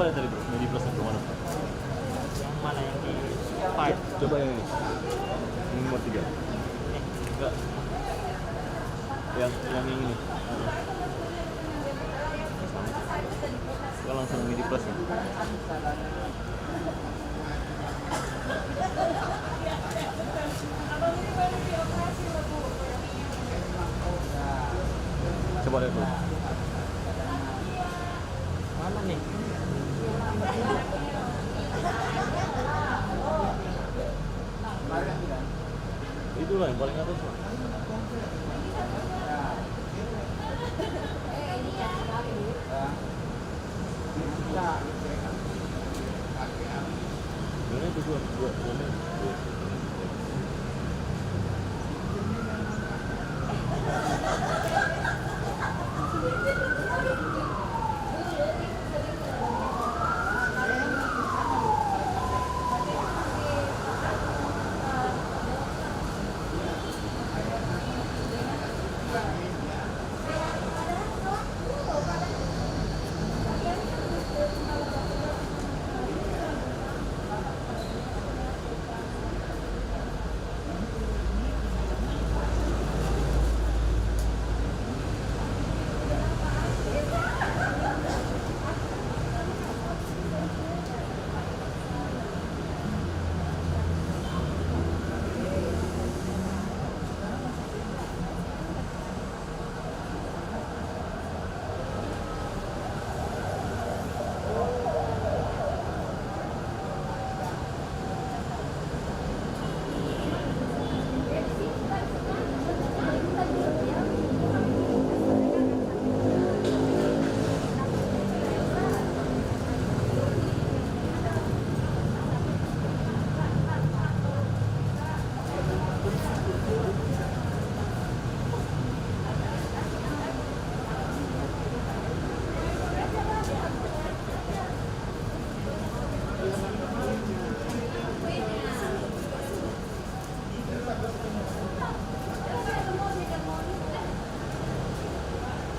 Coba lihat tadi bro, Medi Plus yang mana? Yang mana yang di part? Coba yang ini. Ini nomor 3. Enggak. Yang ini. Kita langsung Medi Plus ya. Coba lihat bro. Mana nih? Itulah yang paling atas lah. Ini itu dua.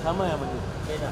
Sama ya begitu. Beda.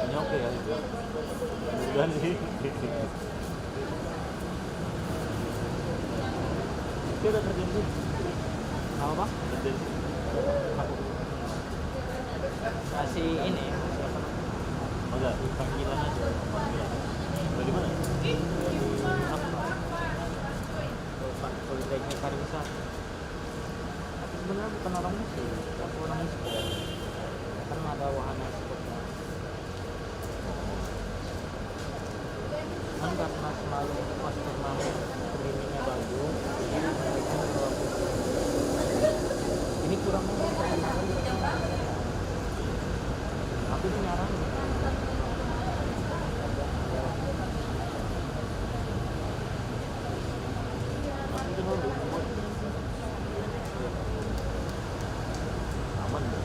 Ini oke ya itu. Mudah sih. Kita udah kerjain sih. Apa? Kerjain sih. Kasih ini siapa? Enggak, panggilan aja. Panggilan. Dari mana? Pak Politeknik Pariwisata. Tapi sebenarnya bukan orang muslim, tapi orang muslim. Kan ada wahana seperti kan karena selalu pas turnamen screeningnya bagus, jadi mereka membawa ini kurang aku tuh nyaranin Itu dulu. Aman deh.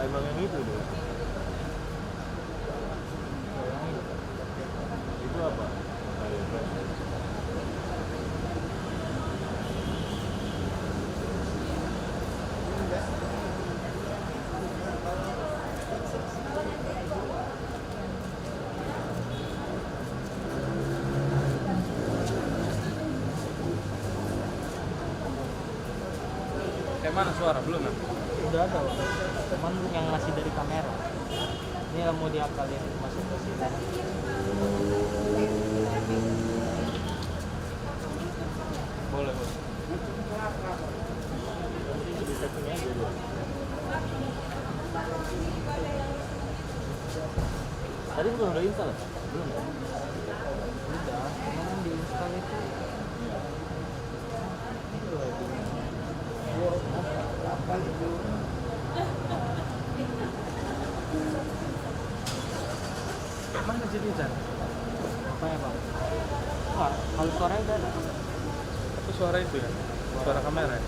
emang yang itu deh. Itu apa? Kayak mana suara belum ya? Udah ada, cuman yang masih dari kamera. Ini yang mau diakalin masuk ke sini. Boleh, boleh. Di setting aja dia. Tadi bukan udah install? Belum ya? Udah, cuman yang diinstal itu Mana jadi Chan? apa ya bang? Wah, kalau suaranya udah ada. Itu suara itu ya? Suara kamera ya?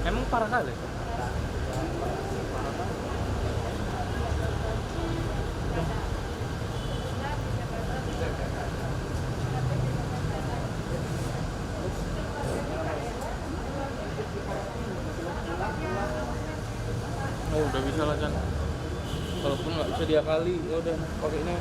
Emang parah kali? Oh udah bisa lah Chan. Kalaupun nggak bisa diakali, ya udah pakai ini.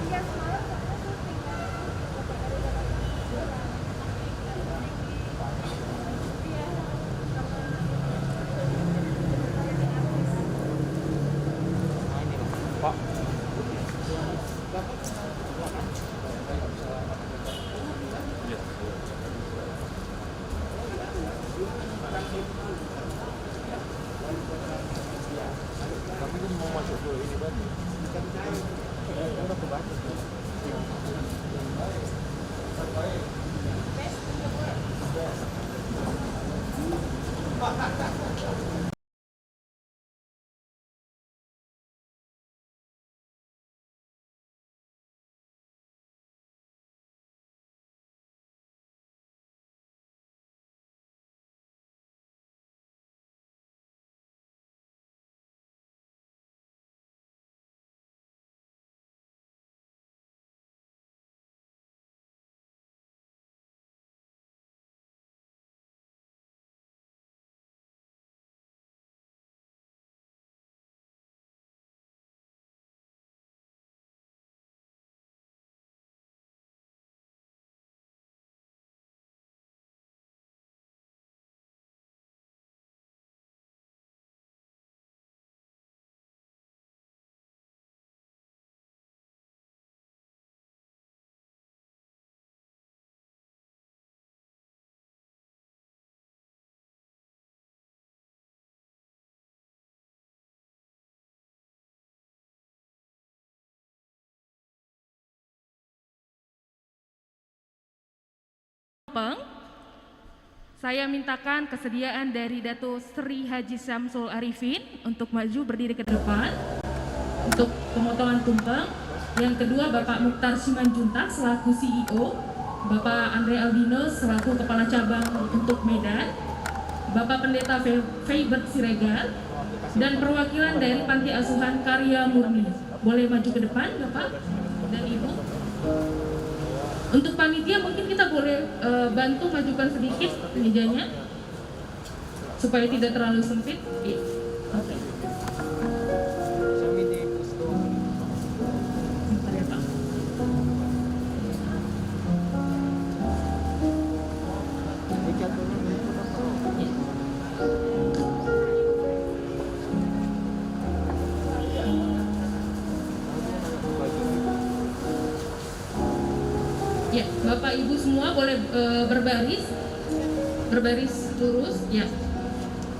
Nah ini bang. Pak. Iya. Tapi kan mau masuk ke ini tadi. Kan udah kebaca. Tumpeng, saya mintakan kesediaan dari Dato Sri Haji Syamsul Arifin untuk maju berdiri ke depan untuk pemotongan tumpeng. Yang kedua Bapak Mukhtar Simanjuntak selaku CEO, Bapak Andre Aldino selaku Kepala Cabang untuk Medan, Bapak Pendeta Feibert Siregar, dan perwakilan dari Panti Asuhan Karya Murni. Boleh maju ke depan Bapak dan Ibu. Untuk panitia mungkin kita boleh bantu majukan sedikit mejanya supaya tidak terlalu sempit. Iya. Oke. Sami di Gusto. Sebentar ya Pak. Dicatunya itu Bapak. Iya. Ya, Bapak Ibu semua boleh berbaris lurus. Ya,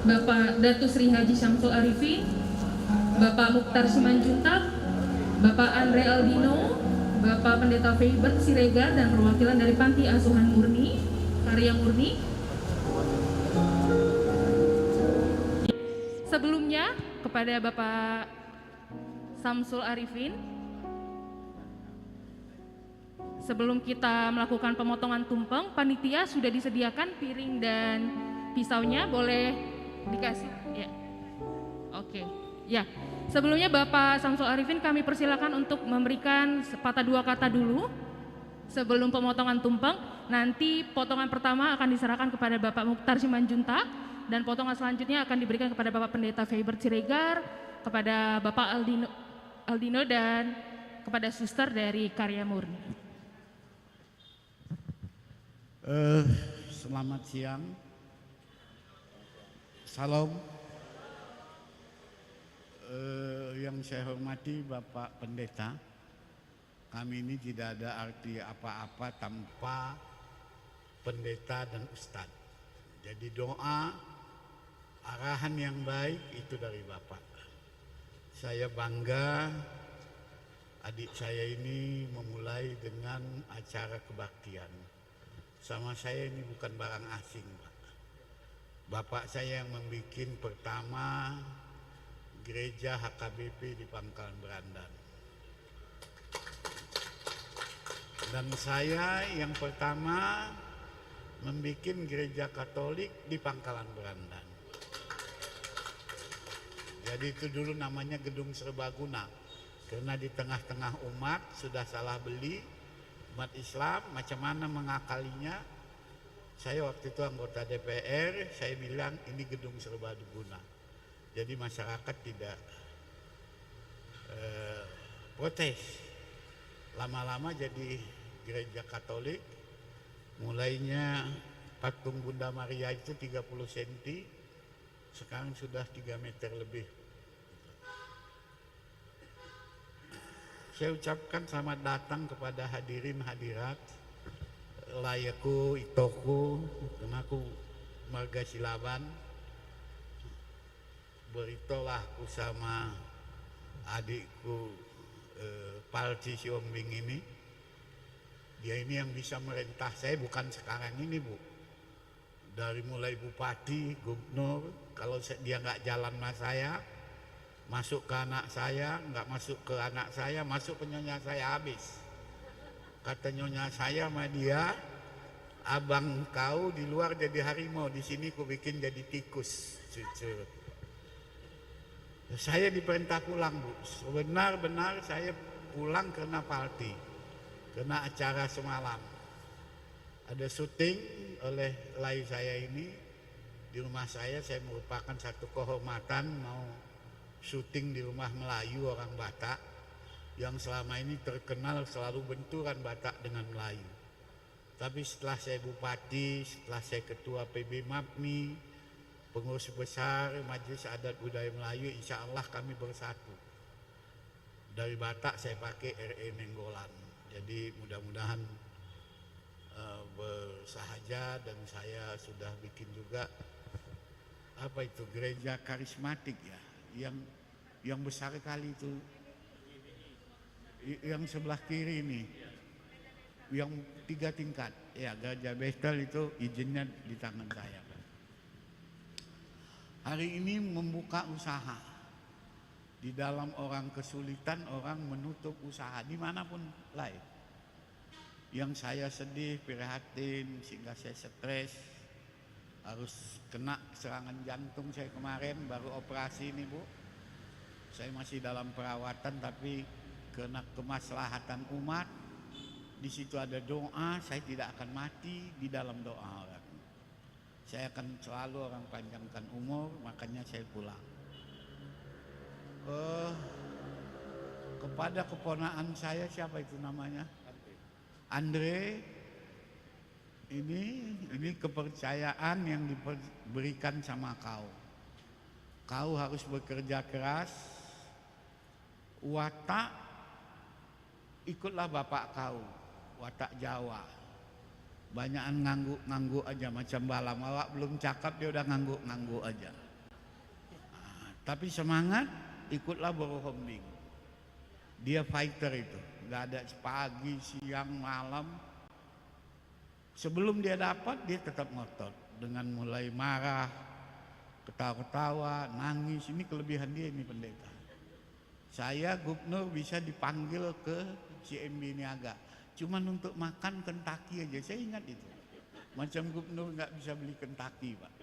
Bapak Dato Sri Haji Syamsul Arifin, Bapak Mukhtar Simanjuntak, Bapak Andre Aldino, Bapak Pendeta Feibert Siregar, dan perwakilan dari Panti Asuhan Murni, Karya Murni. Sebelumnya kepada Bapak Syamsul Arifin, sebelum kita melakukan pemotongan tumpeng, panitia sudah disediakan piring dan pisaunya, boleh dikasih ya. Oke. Ya, sebelumnya Bapak Samsul Arifin kami persilakan untuk memberikan sepatah dua kata dulu sebelum pemotongan tumpeng. Nanti potongan pertama akan diserahkan kepada Bapak Mukhtar Simanjuntak dan potongan selanjutnya akan diberikan kepada Bapak Pendeta Faber Siregar, kepada Bapak Aldino dan kepada suster dari Karya Murni. Selamat siang. Salam. Yang saya hormati Bapak Pendeta, kami ini tidak ada arti apa-apa tanpa pendeta dan ustadz. Jadi doa, arahan yang baik itu dari Bapak. Saya bangga adik saya ini memulai dengan acara kebaktian. Sama saya ini bukan barang asing, Pak. Bapak saya yang membuat pertama gereja HKBP di Pangkalan Berandan. Dan saya yang pertama membuat gereja Katolik di Pangkalan Berandan. Jadi itu dulu namanya Gedung Serbaguna. Karena di tengah-tengah umat sudah salah beli, umat Islam macam mana mengakalinya. Saya waktu itu anggota DPR, saya bilang ini Gedung Serbaguna. Jadi masyarakat tidak protes. Lama-lama jadi gereja Katolik. Mulainya patung Bunda Maria itu 30 cm, sekarang sudah 3 meter lebih. Saya ucapkan selamat datang kepada hadirin hadirat, layaku, itoku, karena aku marga Silaban. Beritahulah aku sama adikku Palci Siombing ini. Dia ini yang bisa merintah saya, bukan sekarang ini, Bu. Dari mulai bupati, gubernur, kalau dia nggak jalan sama saya, masuk ke anak saya, nggak masuk ke anak saya, masuk ke nyonya saya habis. Kata nyonya saya sama dia, abang kau di luar jadi harimau, di sini ku bikin jadi tikus. Cucu. Saya diperintah pulang, Bu. Benar-benar saya pulang karena party, karena acara semalam. Ada syuting oleh lai saya ini di rumah saya merupakan satu kehormatan mau syuting di rumah Melayu orang Batak yang selama ini terkenal selalu benturan Batak dengan Melayu. Tapi setelah saya bupati, setelah saya ketua PB MAPMI, pengurus besar Majelis Adat Budaya Melayu, insya Allah kami bersatu. Dari Batak saya pakai RE Nenggolan. Jadi mudah-mudahan bersahaja, dan saya sudah bikin juga apa itu gereja karismatik ya, yang besar kali itu, yang sebelah kiri ini, yang 3 tingkat ya, gereja Bestel itu izinnya di tangan saya. Hari ini membuka usaha. Di dalam orang kesulitan, orang menutup usaha dimanapun lain. Yang saya sedih, prihatin, sehingga saya stres, harus kena serangan jantung saya kemarin, baru operasi ini, Bu. Saya masih dalam perawatan, tapi karena kemaslahatan umat, di situ ada doa, saya tidak akan mati di dalam doa orang. Saya akan selalu orang panjangkan umur, makanya saya pulang. Kepada keponakan saya, siapa itu namanya? Andre. Ini kepercayaan yang diberikan sama kau. Kau harus bekerja keras. Watak, ikutlah bapak kau, watak Jawa. Banyakan ngangguk aja macam balam, awak belum cakap dia udah ngangguk aja. Tapi semangat, ikutlah Borohombing. Dia fighter itu, nggak ada pagi, siang, malam. Sebelum dia dapat, dia tetap ngotot dengan mulai marah, ketawa-ketawa, nangis. Ini kelebihan dia ini pendeta. Saya gubernur bisa dipanggil ke CMB Niaga. Cuman untuk makan Kentucky aja, saya ingat itu. Macam gubernur nggak bisa beli Kentucky, Pak.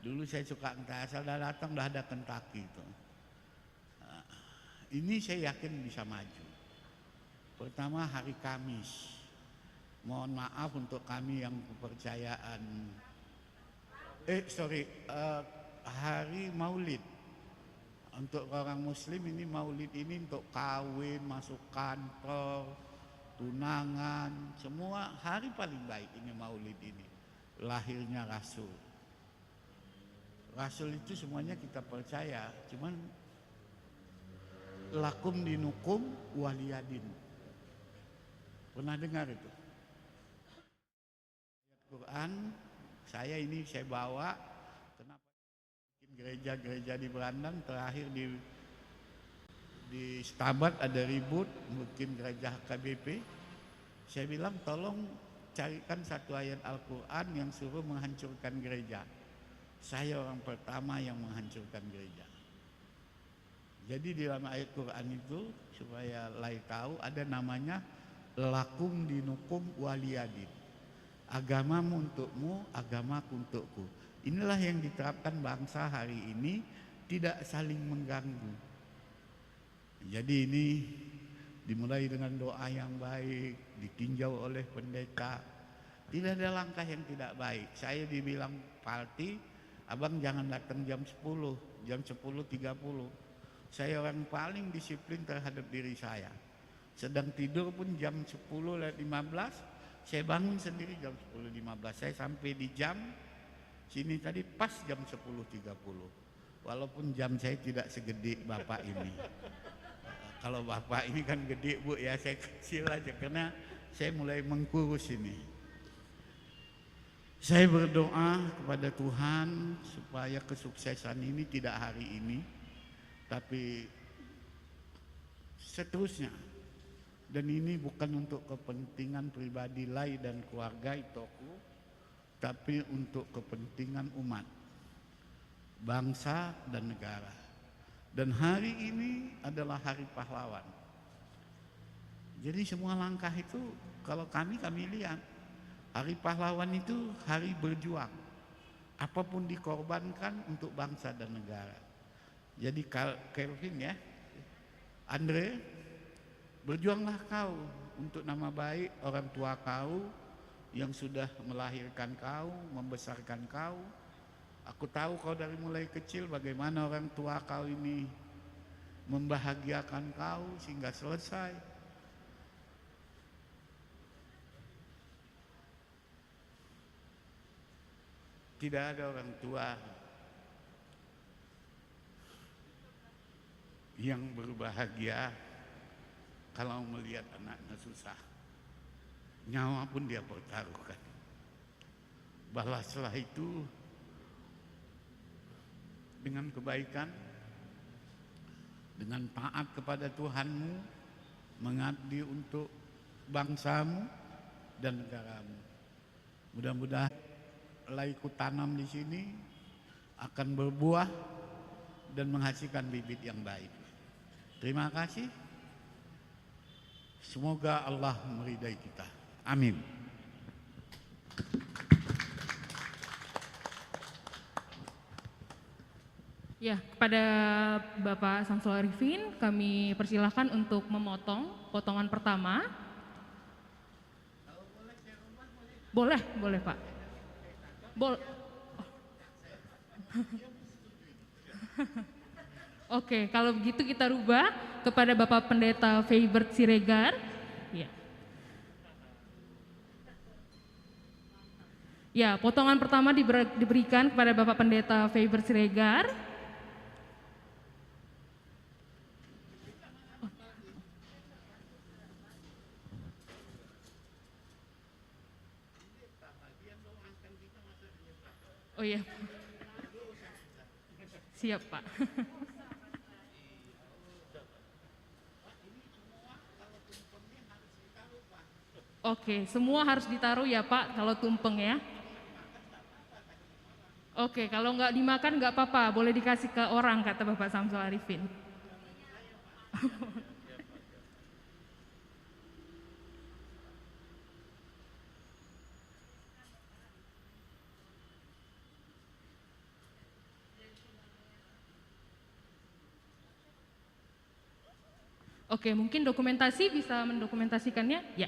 Dulu saya suka Kentucky, asal dah datang dah ada Kentucky itu. ini saya yakin bisa maju. Pertama hari Kamis, mohon maaf untuk kami yang kepercayaan, hari Maulid. Untuk orang Muslim ini Maulid ini untuk kawin, masuk kantor, tunangan, semua hari paling baik ini Maulid ini. Lahirnya Rasul. Rasul itu semuanya kita percaya, cuman lakum dinukum waliyadin. Pernah dengar itu? Ayat Quran, saya bawa, kenapa bikin gereja-gereja di Berandan, terakhir di Stabat ada ribut, bikin gereja KBP. Saya bilang tolong carikan satu ayat Al-Quran yang suruh menghancurkan gereja. Saya orang pertama yang menghancurkan gereja. Jadi di dalam ayat Quran itu, supaya lain tahu, ada namanya lakum dinukum waliyadin. Agamamu untukmu, agamaku untukku. Inilah yang diterapkan bangsa hari ini, tidak saling mengganggu. Jadi ini dimulai dengan doa yang baik, ditinjau oleh pendeta. Tidak ada langkah yang tidak baik. Saya dibilang parti, abang jangan datang jam 10, jam 10.30. Saya orang paling disiplin terhadap diri saya. Sedang tidur pun jam 10.15, saya bangun sendiri jam 10.15. Saya sampai di jam sini tadi pas jam 10.30. Walaupun jam saya tidak segede bapak ini. Kalau bapak ini kan gede bu, ya saya kecil aja karena saya mulai mengkurus ini. Saya berdoa kepada Tuhan supaya kesuksesan ini tidak hari ini, tapi seterusnya. Dan ini bukan untuk kepentingan pribadi Lai dan keluarga Itoku, tapi untuk kepentingan umat, bangsa dan negara. Dan hari ini adalah hari pahlawan. Jadi semua langkah itu kalau kami lihat, hari pahlawan itu hari berjuang. Apapun dikorbankan untuk bangsa dan negara. Jadi Kelvin ya, Andre, berjuanglah kau untuk nama baik orang tua kau yang sudah melahirkan kau, membesarkan kau. Aku tahu kau dari mulai kecil bagaimana orang tua kau ini membahagiakan kau sehingga selesai. Tidak ada orang tua yang berbahagia kalau melihat anaknya susah. Nyawa pun dia pertaruhkan. Balaslah itu dengan kebaikan, dengan taat kepada Tuhanmu, mengabdi untuk bangsamu dan negaramu. Mudah-mudahan laiku tanam di sini akan berbuah dan menghasilkan bibit yang baik. Terima kasih. Semoga Allah meridai kita. Amin. Ya, kepada Bapak Samsul Arifin kami persilahkan untuk memotong potongan pertama. Boleh Pak. Oke, kalau begitu kita rubah kepada Bapak Pendeta Feibert Siregar. Ya. Ya, potongan pertama diberikan kepada Bapak Pendeta Feibert Siregar. Oh iya, siap Pak. Oke, semua harus ditaruh ya Pak kalau tumpeng ya. Oke, kalau nggak dimakan nggak apa-apa, boleh dikasih ke orang kata Bapak Samsul Arifin. Oke, mungkin dokumentasi bisa mendokumentasikannya? Ya.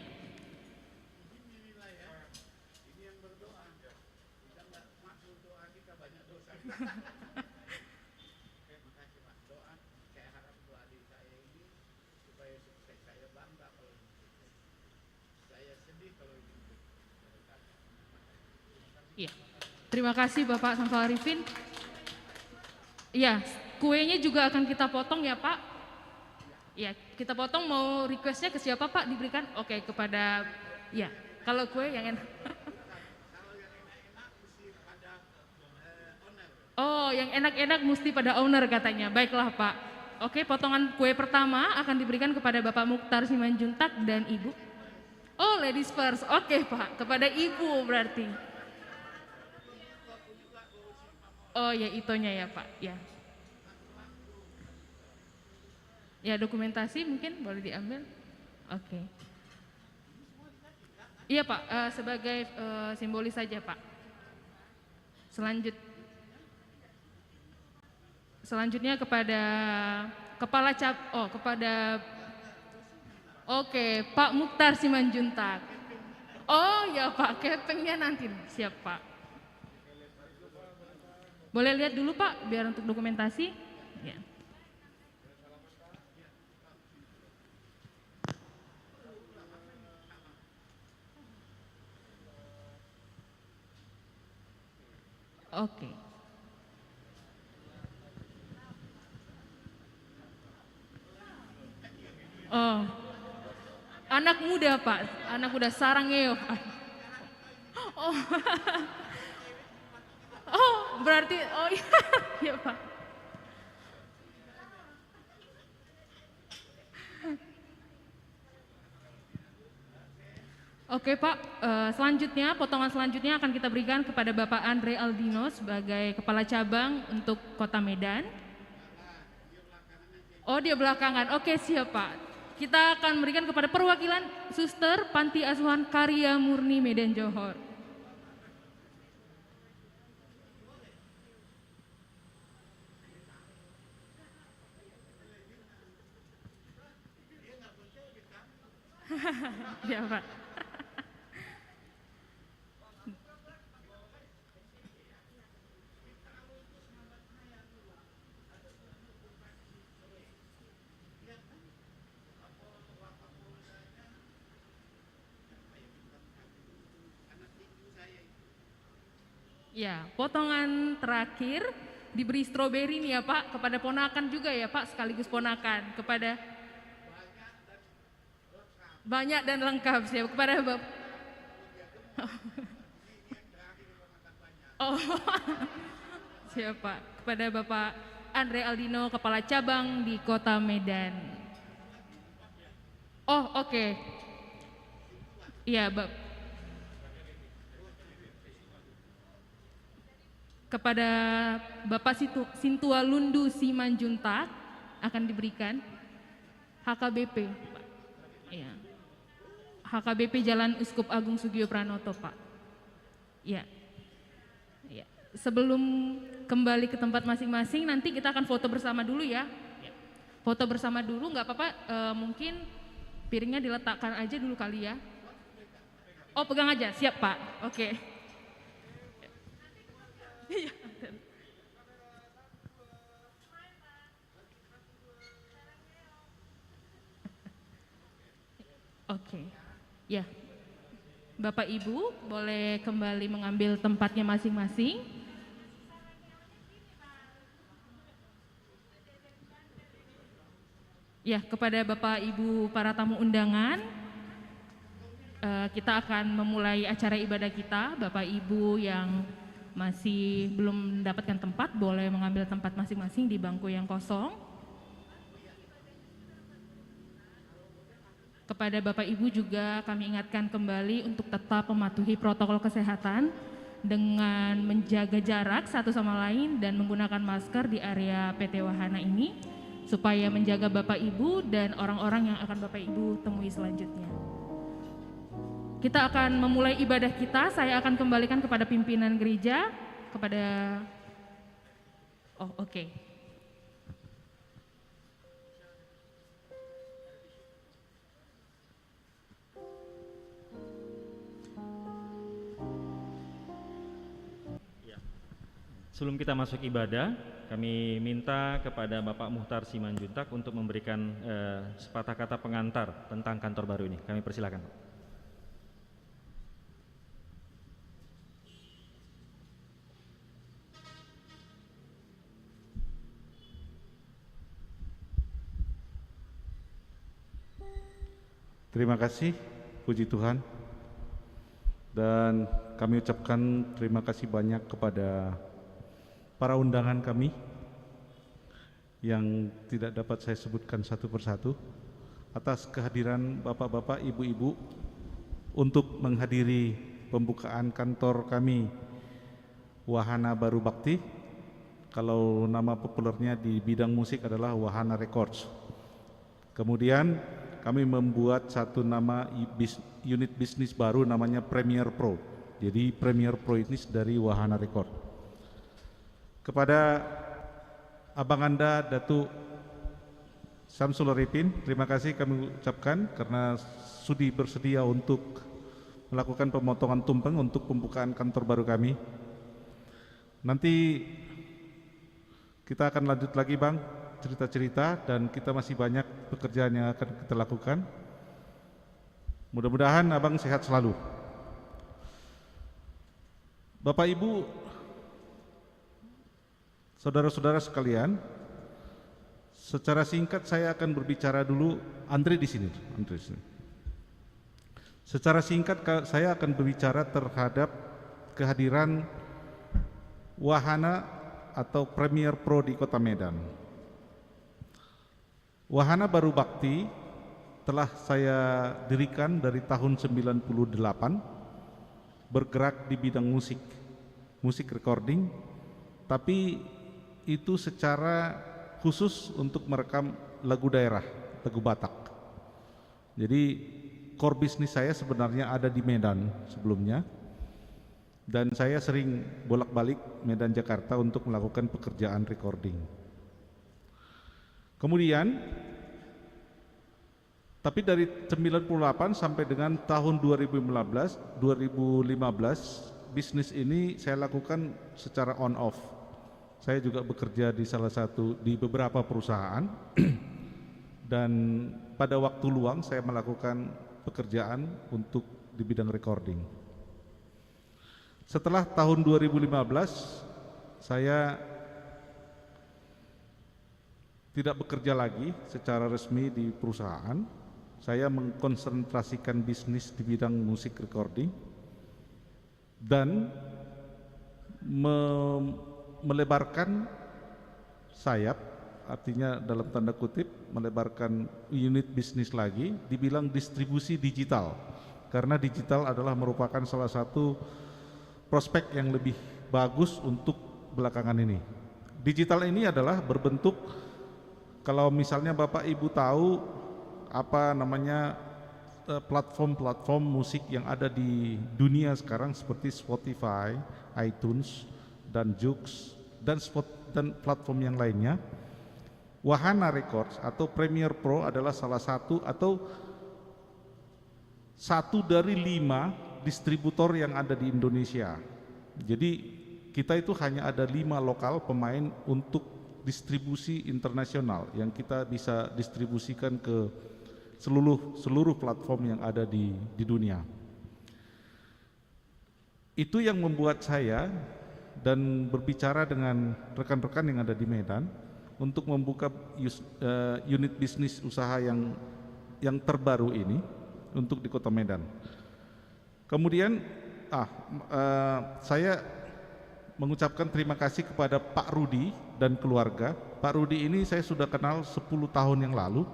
Iya. Terima kasih Bapak Samsul Arifin. Iya, kuenya juga akan kita potong ya Pak. Ya, kita potong, mau requestnya ke siapa Pak diberikan? Oke, kepada, ya, kalau kue yang enak. Oh, yang enak-enak mesti pada owner katanya. Baiklah Pak. Oke, potongan kue pertama akan diberikan kepada Bapak Mukhtar Simanjuntak dan Ibu. Oh, ladies first. Oke Pak, kepada Ibu berarti. Oh ya, itonya ya Pak, ya. Ya, dokumentasi mungkin boleh diambil. Oke. Iya Pak, sebagai simbolis saja Pak. Selanjutnya kepada Oke, Pak Mukhtar Simanjuntak. Oh ya Pak, kepengnya nanti. Siap Pak. Boleh lihat dulu Pak, biar untuk dokumentasi. Ya. Oke. Oh, anak muda Pak, anak muda sarangeo. Oh, oh berarti, oh iya, iya Pak. Oke Pak, selanjutnya, potongan selanjutnya akan kita berikan kepada Bapak Andre Aldino sebagai Kepala Cabang untuk Kota Medan. Oh dia belakangan, oke siap Pak. Kita akan berikan kepada perwakilan Suster Panti Asuhan Karya Murni Medan Johor. Ya Pak. Ya, potongan terakhir diberi stroberi nih ya Pak, kepada ponakan juga ya Pak, sekaligus ponakan, kepada banyak dan lengkap siap, kepada Bapak. Oh, siap Pak, kepada Bapak Andre Aldino, Kepala Cabang di Kota Medan. Oh oke. Iya Bapak. Kepada Bapak Sintua Lundu Simanjuntak akan diberikan HKBP, Pak. Ya. HKBP Jalan Uskup Agung Sugiyo Pranoto, Pak. Ya. Ya. Sebelum kembali ke tempat masing-masing, nanti kita akan foto bersama dulu ya. Foto bersama dulu, nggak apa-apa. Mungkin piringnya diletakkan aja dulu kali ya. Oh, pegang aja, siap Pak. Oke. Iya. Oke. Ya. Bapak Ibu boleh kembali mengambil tempatnya masing-masing. Ya, kepada Bapak Ibu para tamu undangan, kita akan memulai acara ibadah kita. Bapak Ibu yang masih belum mendapatkan tempat boleh mengambil tempat masing-masing di bangku yang kosong. Kepada Bapak Ibu juga kami ingatkan kembali untuk tetap mematuhi protokol kesehatan dengan menjaga jarak satu sama lain dan menggunakan masker di area PT Wahana ini supaya menjaga Bapak Ibu dan orang-orang yang akan Bapak Ibu temui selanjutnya. Kita akan memulai ibadah kita. Saya akan kembalikan kepada pimpinan gereja, kepada oke. Sebelum kita masuk ibadah, kami minta kepada Bapak Muhtar Simanjuntak untuk memberikan sepatah kata pengantar tentang kantor baru ini. Kami persilakan. Terima kasih, puji Tuhan. Dan kami ucapkan terima kasih banyak kepada para undangan kami yang tidak dapat saya sebutkan satu persatu atas kehadiran bapak-bapak, ibu-ibu untuk menghadiri pembukaan kantor kami Wahana Baru Bakti. Kalau nama populernya di bidang musik adalah Wahana Records. Kemudian kami membuat satu nama unit bisnis baru namanya Premier Pro. Jadi Premier Pro ini dari Wahana Record. Kepada Abang Anda Datuk Syamsul Arifin, terima kasih kami ucapkan karena sudi bersedia untuk melakukan pemotongan tumpeng untuk pembukaan kantor baru kami. Nanti kita akan lanjut lagi Bang, cerita-cerita, dan kita masih banyak pekerjaan yang akan kita lakukan. Mudah-mudahan Abang sehat selalu. Bapak Ibu, saudara-saudara sekalian, secara singkat saya akan berbicara dulu. Andre di sini. Secara singkat saya akan berbicara terhadap kehadiran Wahana atau Premier Pro di Kota Medan. Wahana Baru Bakti telah saya dirikan dari tahun 98, bergerak di bidang musik recording, tapi itu secara khusus untuk merekam lagu daerah, lagu Batak. Jadi core bisnis saya sebenarnya ada di Medan sebelumnya, dan saya sering bolak-balik Medan Jakarta untuk melakukan pekerjaan recording. Kemudian, tapi dari 98 sampai dengan tahun 2015, bisnis ini saya lakukan secara on off. Saya juga bekerja di beberapa perusahaan dan pada waktu luang saya melakukan pekerjaan untuk di bidang recording. Setelah tahun 2015, saya tidak bekerja lagi secara resmi di perusahaan. Saya mengkonsentrasikan bisnis di bidang musik recording dan melebarkan sayap, artinya dalam tanda kutip melebarkan unit bisnis lagi, dibilang distribusi digital, karena digital adalah merupakan salah satu prospek yang lebih bagus untuk belakangan ini. Digital ini adalah berbentuk, kalau misalnya Bapak Ibu tahu apa namanya platform-platform musik yang ada di dunia sekarang seperti Spotify, iTunes, dan Joox, dan platform yang lainnya, Wahana Records atau Premier Pro adalah salah satu atau satu dari 5 distributor yang ada di Indonesia. Jadi kita itu hanya ada 5 lokal pemain untuk distribusi internasional yang kita bisa distribusikan ke seluruh platform yang ada di dunia. Itu yang membuat saya dan berbicara dengan rekan-rekan yang ada di Medan untuk membuka unit bisnis usaha yang terbaru ini untuk di Kota Medan. Kemudian saya mengucapkan terima kasih kepada Pak Rudi dan keluarga. Pak Rudi ini saya sudah kenal 10 tahun yang lalu,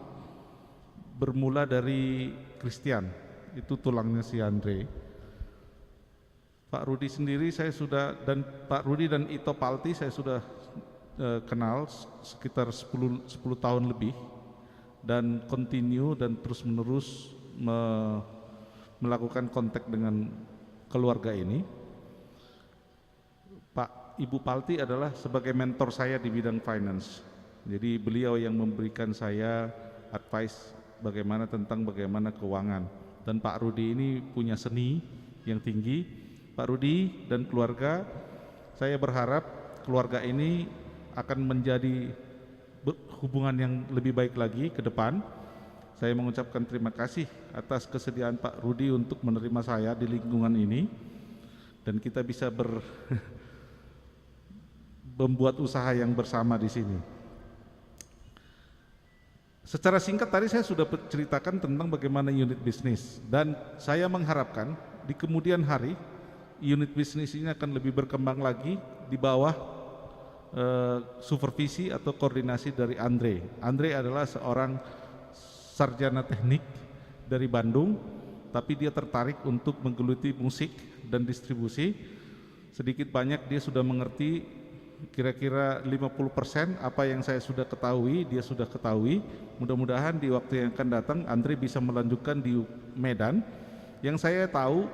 bermula dari Christian, itu tulangnya si Andre. Pak Rudi sendiri saya sudah, dan Pak Rudi dan Ito Palti saya sudah kenal sekitar 10 tahun lebih, dan continue dan terus menerus melakukan kontak dengan keluarga ini. Pak Ibu Palti adalah sebagai mentor saya di bidang finance. Jadi beliau yang memberikan saya advice bagaimana keuangan. Dan Pak Rudi ini punya seni yang tinggi. Pak Rudi dan keluarga, saya berharap keluarga ini akan menjadi hubungan yang lebih baik lagi ke depan. Saya mengucapkan terima kasih atas kesediaan Pak Rudi untuk menerima saya di lingkungan ini, dan kita bisa membuat usaha yang bersama di sini. Secara singkat tadi saya sudah ceritakan tentang bagaimana unit bisnis, dan saya mengharapkan di kemudian hari unit bisnis ini akan lebih berkembang lagi di bawah supervisi atau koordinasi dari Andre. Andre adalah seorang sarjana teknik dari Bandung, tapi dia tertarik untuk menggeluti musik dan distribusi. Sedikit banyak dia sudah mengerti, kira-kira 50% apa yang saya sudah ketahui, dia sudah ketahui. Mudah-mudahan di waktu yang akan datang Andre bisa melanjutkan di Medan. Yang saya tahu,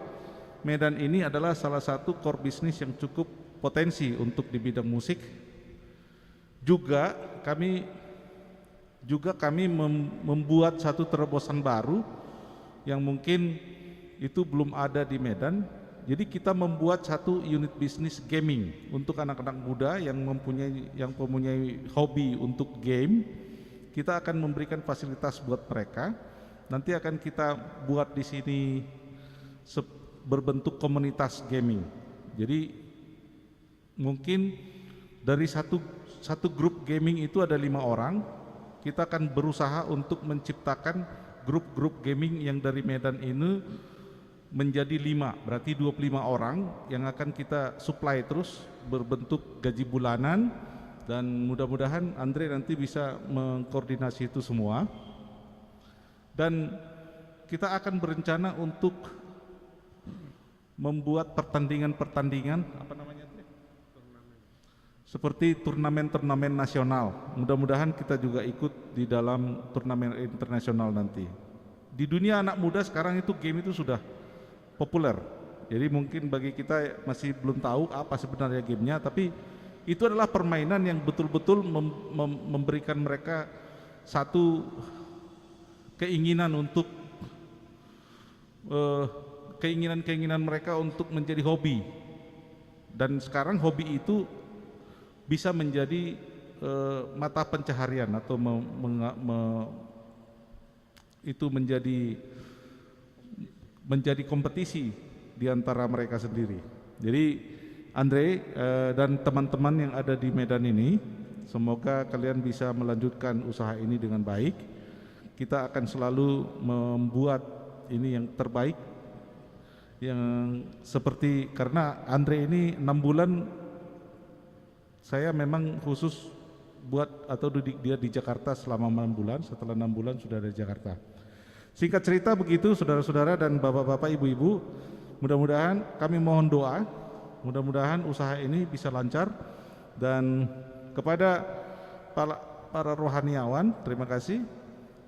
Medan ini adalah salah satu core bisnis yang cukup potensi untuk di bidang musik. Juga kami membuat satu terobosan baru yang mungkin itu belum ada di Medan. Jadi kita membuat satu unit bisnis gaming untuk anak-anak muda yang mempunyai hobi untuk game. Kita akan memberikan fasilitas buat mereka. Nanti akan kita buat di sini berbentuk komunitas gaming. Jadi mungkin dari satu grup gaming itu ada 5 orang. Kita akan berusaha untuk menciptakan grup-grup gaming yang dari Medan ini menjadi 5, berarti 25 orang yang akan kita supply terus berbentuk gaji bulanan, dan mudah-mudahan Andre nanti bisa mengkoordinasi itu semua. Dan kita akan berencana untuk membuat pertandingan seperti turnamen nasional. Mudah-mudahan kita juga ikut di dalam turnamen internasional nanti. Di dunia anak muda sekarang itu game itu sudah populer. Jadi mungkin bagi kita masih belum tahu apa sebenarnya gamenya, tapi itu adalah permainan yang betul-betul memberikan mereka satu keinginan untuk keinginan mereka untuk menjadi hobi. Dan sekarang hobi itu bisa menjadi mata pencaharian atau itu menjadi kompetisi di antara mereka sendiri. Jadi Andre dan teman-teman yang ada di Medan ini, semoga kalian bisa melanjutkan usaha ini dengan baik. Kita akan selalu membuat ini yang terbaik, yang seperti, karena Andre ini 6 bulan saya memang khusus buat atau dia di Jakarta selama 6 bulan, setelah 6 bulan sudah ada di Jakarta. Singkat cerita begitu saudara-saudara dan bapak-bapak, ibu-ibu, mudah-mudahan kami mohon doa, mudah-mudahan usaha ini bisa lancar. Dan kepada para rohaniawan, terima kasih.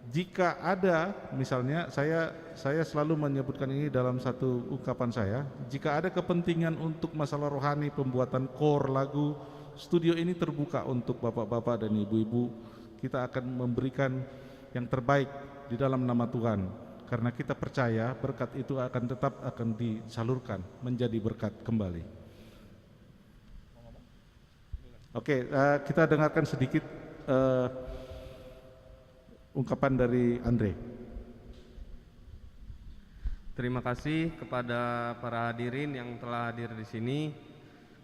Jika ada, misalnya saya selalu menyebutkan ini dalam satu ungkapan saya, jika ada kepentingan untuk masalah rohani, pembuatan core lagu, studio ini terbuka untuk bapak-bapak dan ibu-ibu. Kita akan memberikan yang terbaik di dalam nama Tuhan, karena kita percaya berkat itu akan disalurkan menjadi berkat kembali. Oke, kita dengarkan sedikit ungkapan dari Andre. Terima kasih kepada para hadirin yang telah hadir di sini,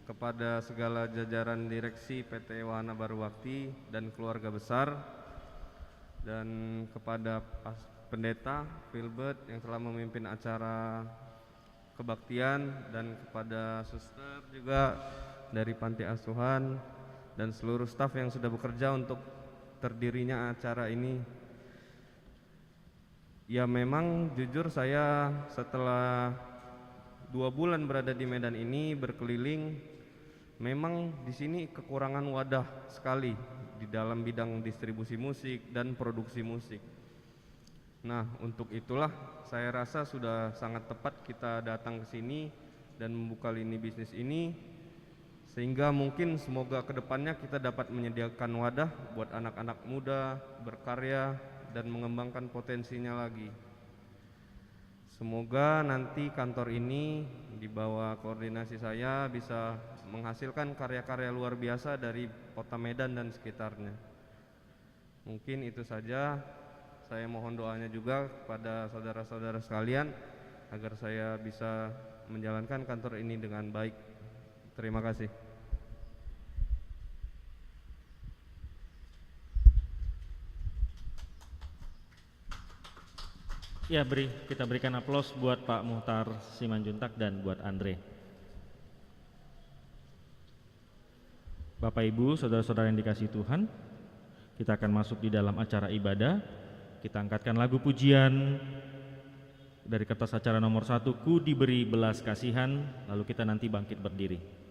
kepada segala jajaran direksi PT Wahana Baruwakti dan keluarga besar, dan kepada pendeta Filbert yang telah memimpin acara kebaktian, dan kepada suster juga dari panti asuhan dan seluruh staf yang sudah bekerja untuk terdirinya acara ini. Ya, memang jujur saya setelah 2 bulan berada di Medan ini berkeliling, memang di sini kekurangan wadah sekali di dalam bidang distribusi musik dan produksi musik. Nah, untuk itulah saya rasa sudah sangat tepat kita datang ke sini dan membuka lini bisnis ini, sehingga mungkin semoga kedepannya kita dapat menyediakan wadah buat anak-anak muda berkarya dan mengembangkan potensinya lagi. Semoga nanti kantor ini di bawah koordinasi saya bisa menghasilkan karya-karya luar biasa dari kota Medan dan sekitarnya. Mungkin itu saja. Saya mohon doanya juga kepada saudara-saudara sekalian agar saya bisa menjalankan kantor ini dengan baik. Terima kasih. Ya, kita berikan aplaus buat Pak Muhtar Simanjuntak dan buat Andre. Bapak Ibu, saudara-saudara yang dikasihi Tuhan, kita akan masuk di dalam acara ibadah. Kita angkatkan lagu pujian dari kertas acara nomor 1, Ku Diberi Belas Kasihan, lalu kita nanti bangkit berdiri.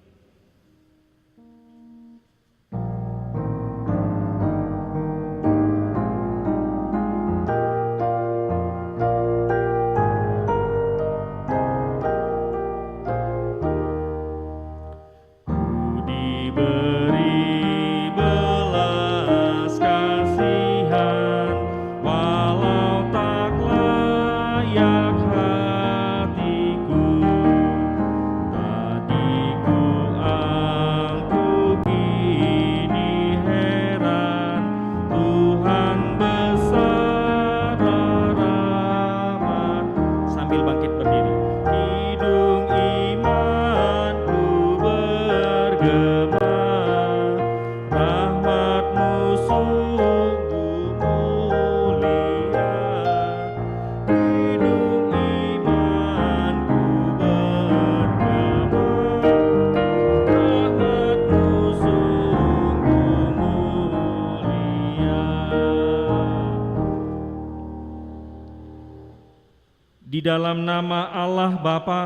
Di dalam nama Allah Bapa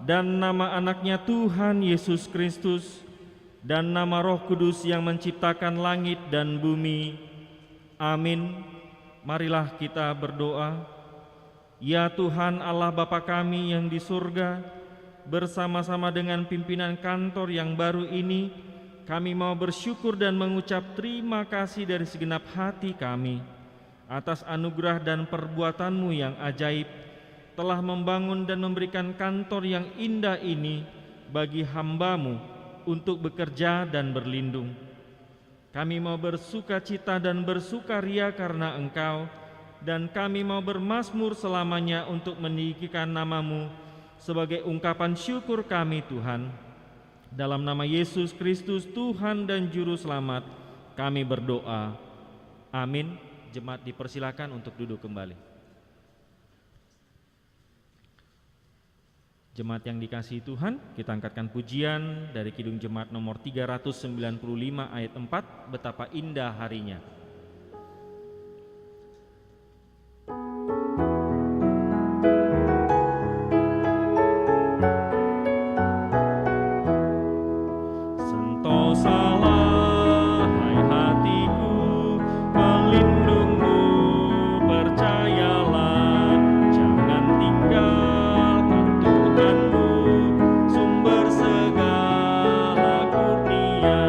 dan nama anaknya Tuhan Yesus Kristus dan nama Roh Kudus yang menciptakan langit dan bumi. Amin. Marilah kita berdoa. Ya Tuhan Allah Bapa kami yang di surga, bersama-sama dengan pimpinan kantor yang baru ini, kami mau bersyukur dan mengucap terima kasih dari segenap hati kami atas anugerah dan perbuatan-Mu yang ajaib, telah membangun dan memberikan kantor yang indah ini bagi hamba-Mu untuk bekerja dan berlindung. Kami mau bersukacita dan bersukaria karena Engkau, dan kami mau bermazmur selamanya untuk meninggikan nama-Mu sebagai ungkapan syukur kami Tuhan. Dalam nama Yesus Kristus Tuhan dan Juru Selamat kami berdoa. Amin. Jemaat dipersilakan untuk duduk kembali. Jemaat yang dikasihi Tuhan, kita angkatkan pujian dari Kidung Jemaat nomor 395 ayat 4, Betapa Indah Harinya. Sentosalah hai hatiku, pelindungmu percayalah, jangan tinggalkan Tuhanmu, sumber segala kurnia.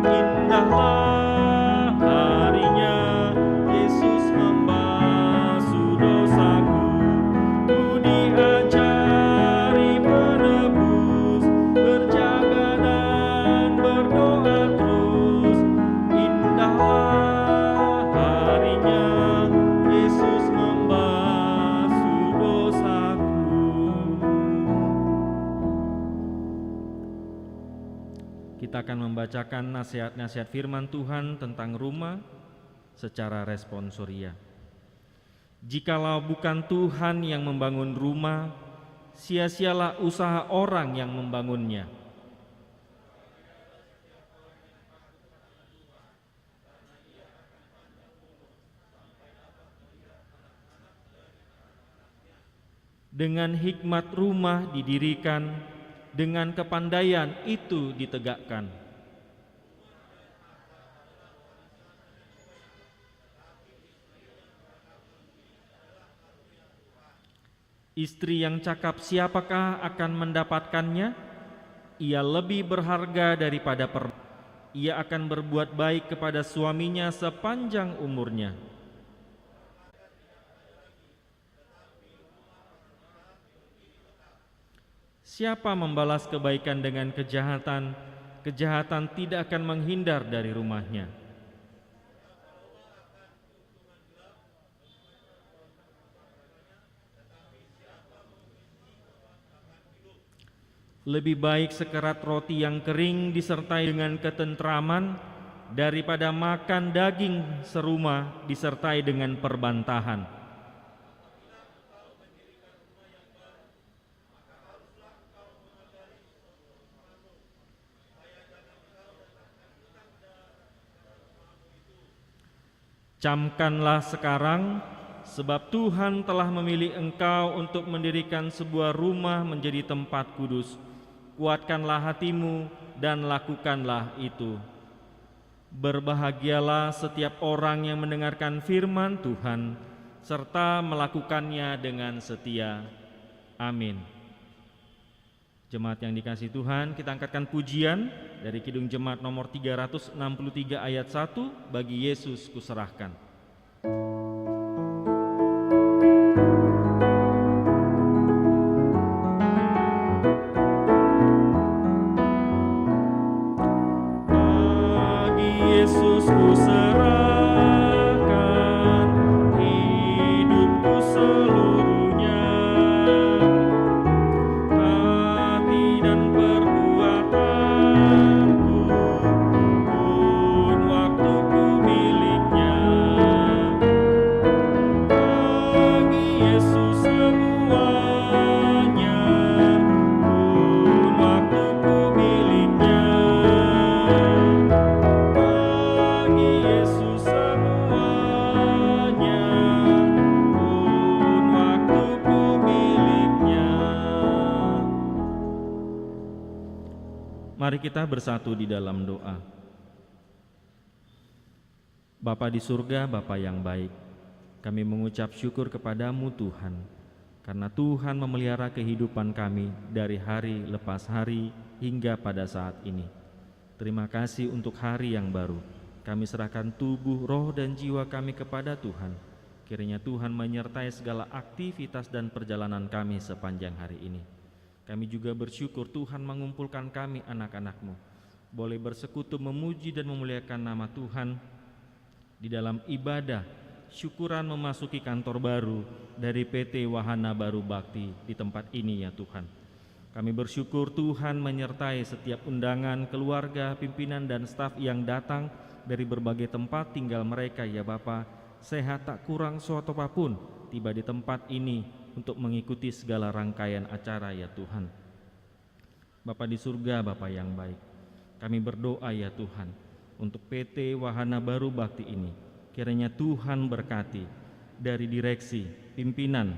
Indahlah harinya, Yesus membasuh dosaku, ku diajari menebus, berjaga dan berdoa terus. Indahlah harinya, Yesus membasuh dosaku. Kita akan membacakan nasihat-nasihat firman Tuhan tentang rumah secara responsoria. Jikalau bukan Tuhan yang membangun rumah, sia-sialah usaha orang yang membangunnya. Dengan hikmat rumah didirikan, dengan kepandaian itu ditegakkan. Istri yang cakap siapakah akan mendapatkannya? Ia lebih berharga daripada permata. Ia akan berbuat baik kepada suaminya sepanjang umurnya. Siapa membalas kebaikan dengan kejahatan, kejahatan tidak akan menghindar dari rumahnya. Lebih baik sekerat roti yang kering disertai dengan ketentraman daripada makan daging serumah disertai dengan perbantahan. Camkanlah sekarang, sebab Tuhan telah memilih engkau untuk mendirikan sebuah rumah menjadi tempat kudus. Kuatkanlah hatimu dan lakukanlah itu. Berbahagialah setiap orang yang mendengarkan firman Tuhan serta melakukannya dengan setia. Amin. Jemaat yang dikasihi Tuhan, kita angkatkan pujian dari Kidung Jemaat nomor 363 ayat 1, bagi Yesus kuserahkan. Bagi Yesus kuserahkan hidupku seluruhnya, hati dan perbuatanku pun waktuku miliknya. Bagi Yesus semuanya pun waktuku miliknya. Bagi Yesus semuanya pun waktuku miliknya. Mari kita bersatu di dalam doa. Bapa di surga, Bapa yang baik, kami mengucap syukur kepadamu Tuhan, karena Tuhan memelihara kehidupan kami dari hari lepas hari hingga pada saat ini. Terima kasih untuk hari yang baru. Kami serahkan tubuh, roh, dan jiwa kami kepada Tuhan. Kiranya Tuhan menyertai segala aktivitas dan perjalanan kami sepanjang hari ini. Kami juga bersyukur Tuhan mengumpulkan kami anak-anak-Mu, boleh bersekutu memuji dan memuliakan nama Tuhan di dalam ibadah syukuran memasuki kantor baru dari PT Wahana Baru Bakti di tempat ini ya Tuhan. Kami bersyukur Tuhan menyertai setiap undangan keluarga, pimpinan dan staf yang datang dari berbagai tempat tinggal mereka ya Bapa. Sehat tak kurang suatu apapun tiba di tempat ini untuk mengikuti segala rangkaian acara ya Tuhan. Bapa di surga, Bapa yang baik, kami berdoa ya Tuhan untuk PT Wahana Baru Bakti ini. Kiranya Tuhan berkati dari direksi, pimpinan,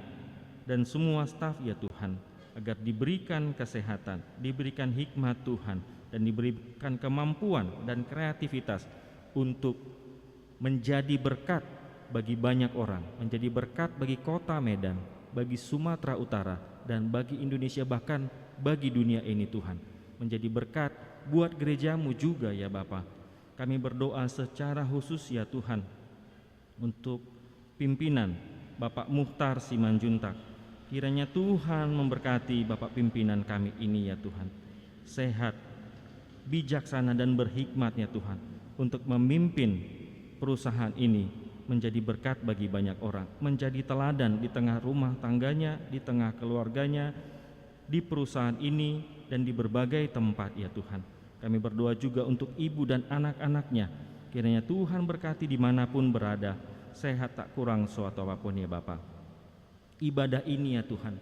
dan semua staf ya Tuhan, agar diberikan kesehatan, diberikan hikmat Tuhan, dan diberikan kemampuan dan kreativitas untuk menjadi berkat bagi banyak orang, menjadi berkat bagi kota Medan, bagi Sumatera Utara, dan bagi Indonesia, bahkan bagi dunia ini Tuhan. Menjadi berkat buat gerejamu juga ya Bapa. Kami berdoa secara khusus ya Tuhan untuk pimpinan Bapak Muhtar Simanjuntak. Kiranya Tuhan memberkati Bapak pimpinan kami ini ya Tuhan, sehat, bijaksana dan berhikmat ya Tuhan, untuk memimpin perusahaan ini menjadi berkat bagi banyak orang, menjadi teladan di tengah rumah tangganya, di tengah keluarganya, di perusahaan ini dan di berbagai tempat ya Tuhan. Kami berdoa juga untuk ibu dan anak-anaknya. Kiranya Tuhan berkati dimanapun berada, sehat tak kurang suatu apapun ya Bapa. Ibadah ini ya Tuhan,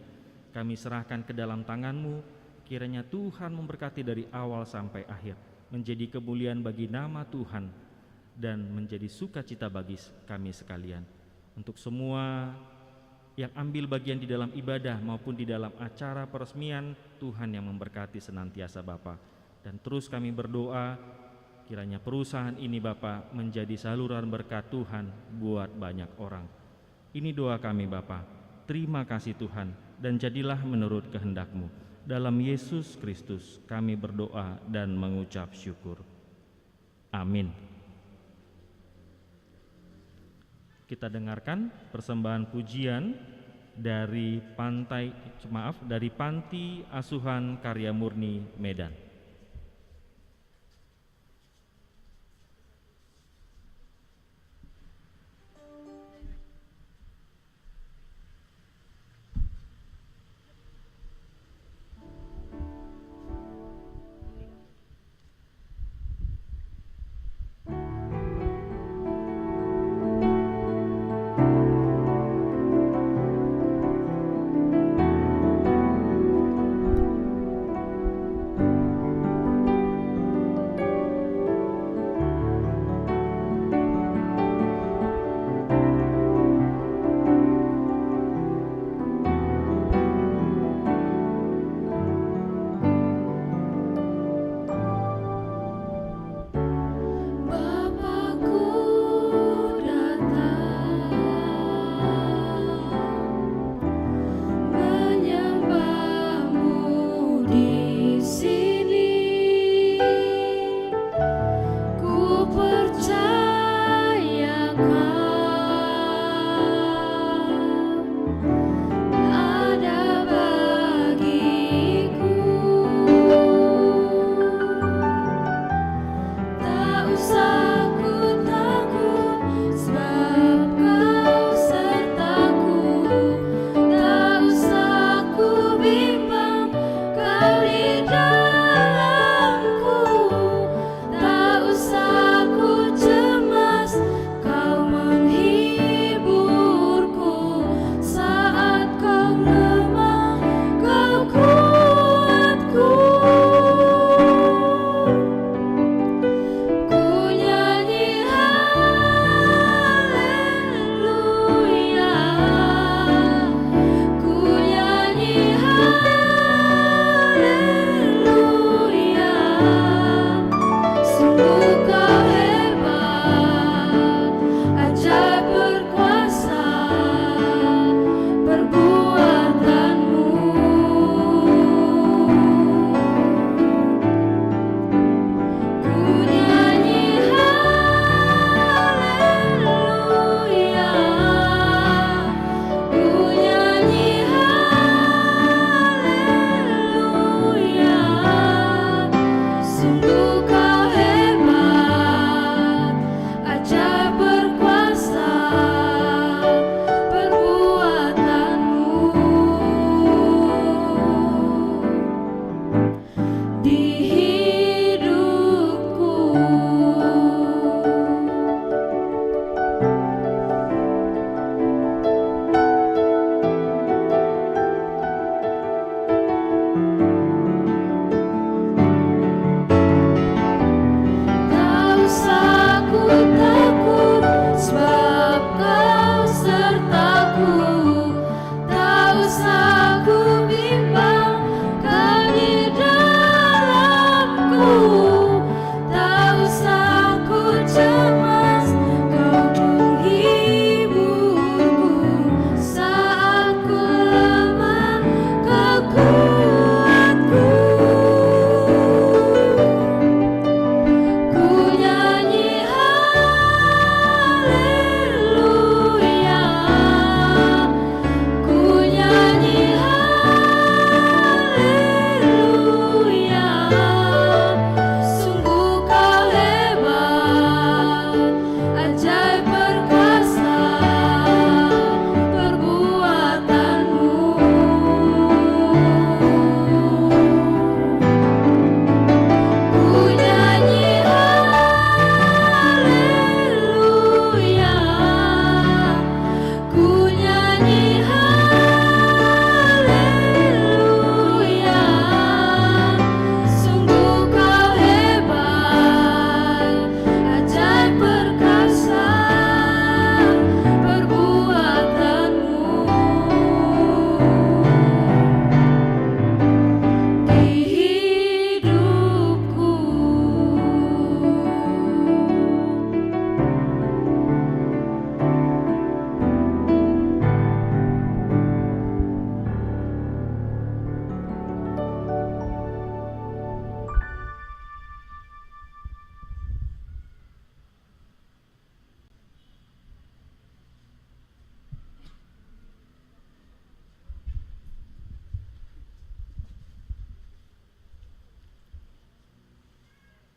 kami serahkan ke dalam tangan-Mu. Kiranya Tuhan memberkati dari awal sampai akhir, menjadi kemuliaan bagi nama Tuhan dan menjadi sukacita bagi kami sekalian. Untuk semua yang ambil bagian di dalam ibadah maupun di dalam acara peresmian, Tuhan yang memberkati senantiasa Bapa. Dan terus kami berdoa, kiranya perusahaan ini Bapa menjadi saluran berkat Tuhan buat banyak orang. Ini doa kami Bapa. Terima kasih Tuhan, dan jadilah menurut kehendak-Mu. Dalam Yesus Kristus kami berdoa dan mengucap syukur. Amin. Kita dengarkan persembahan pujian dari Panti Asuhan Karya Murni Medan.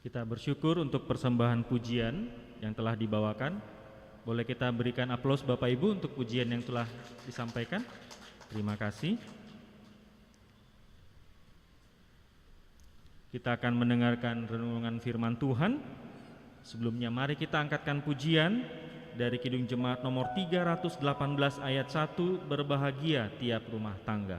Kita bersyukur untuk persembahan pujian yang telah dibawakan. Boleh kita berikan aplaus Bapak Ibu untuk pujian yang telah disampaikan. Terima kasih. Kita akan mendengarkan renungan firman Tuhan. Sebelumnya mari kita angkatkan pujian dari Kidung Jemaat nomor 318 ayat 1, berbahagia tiap rumah tangga.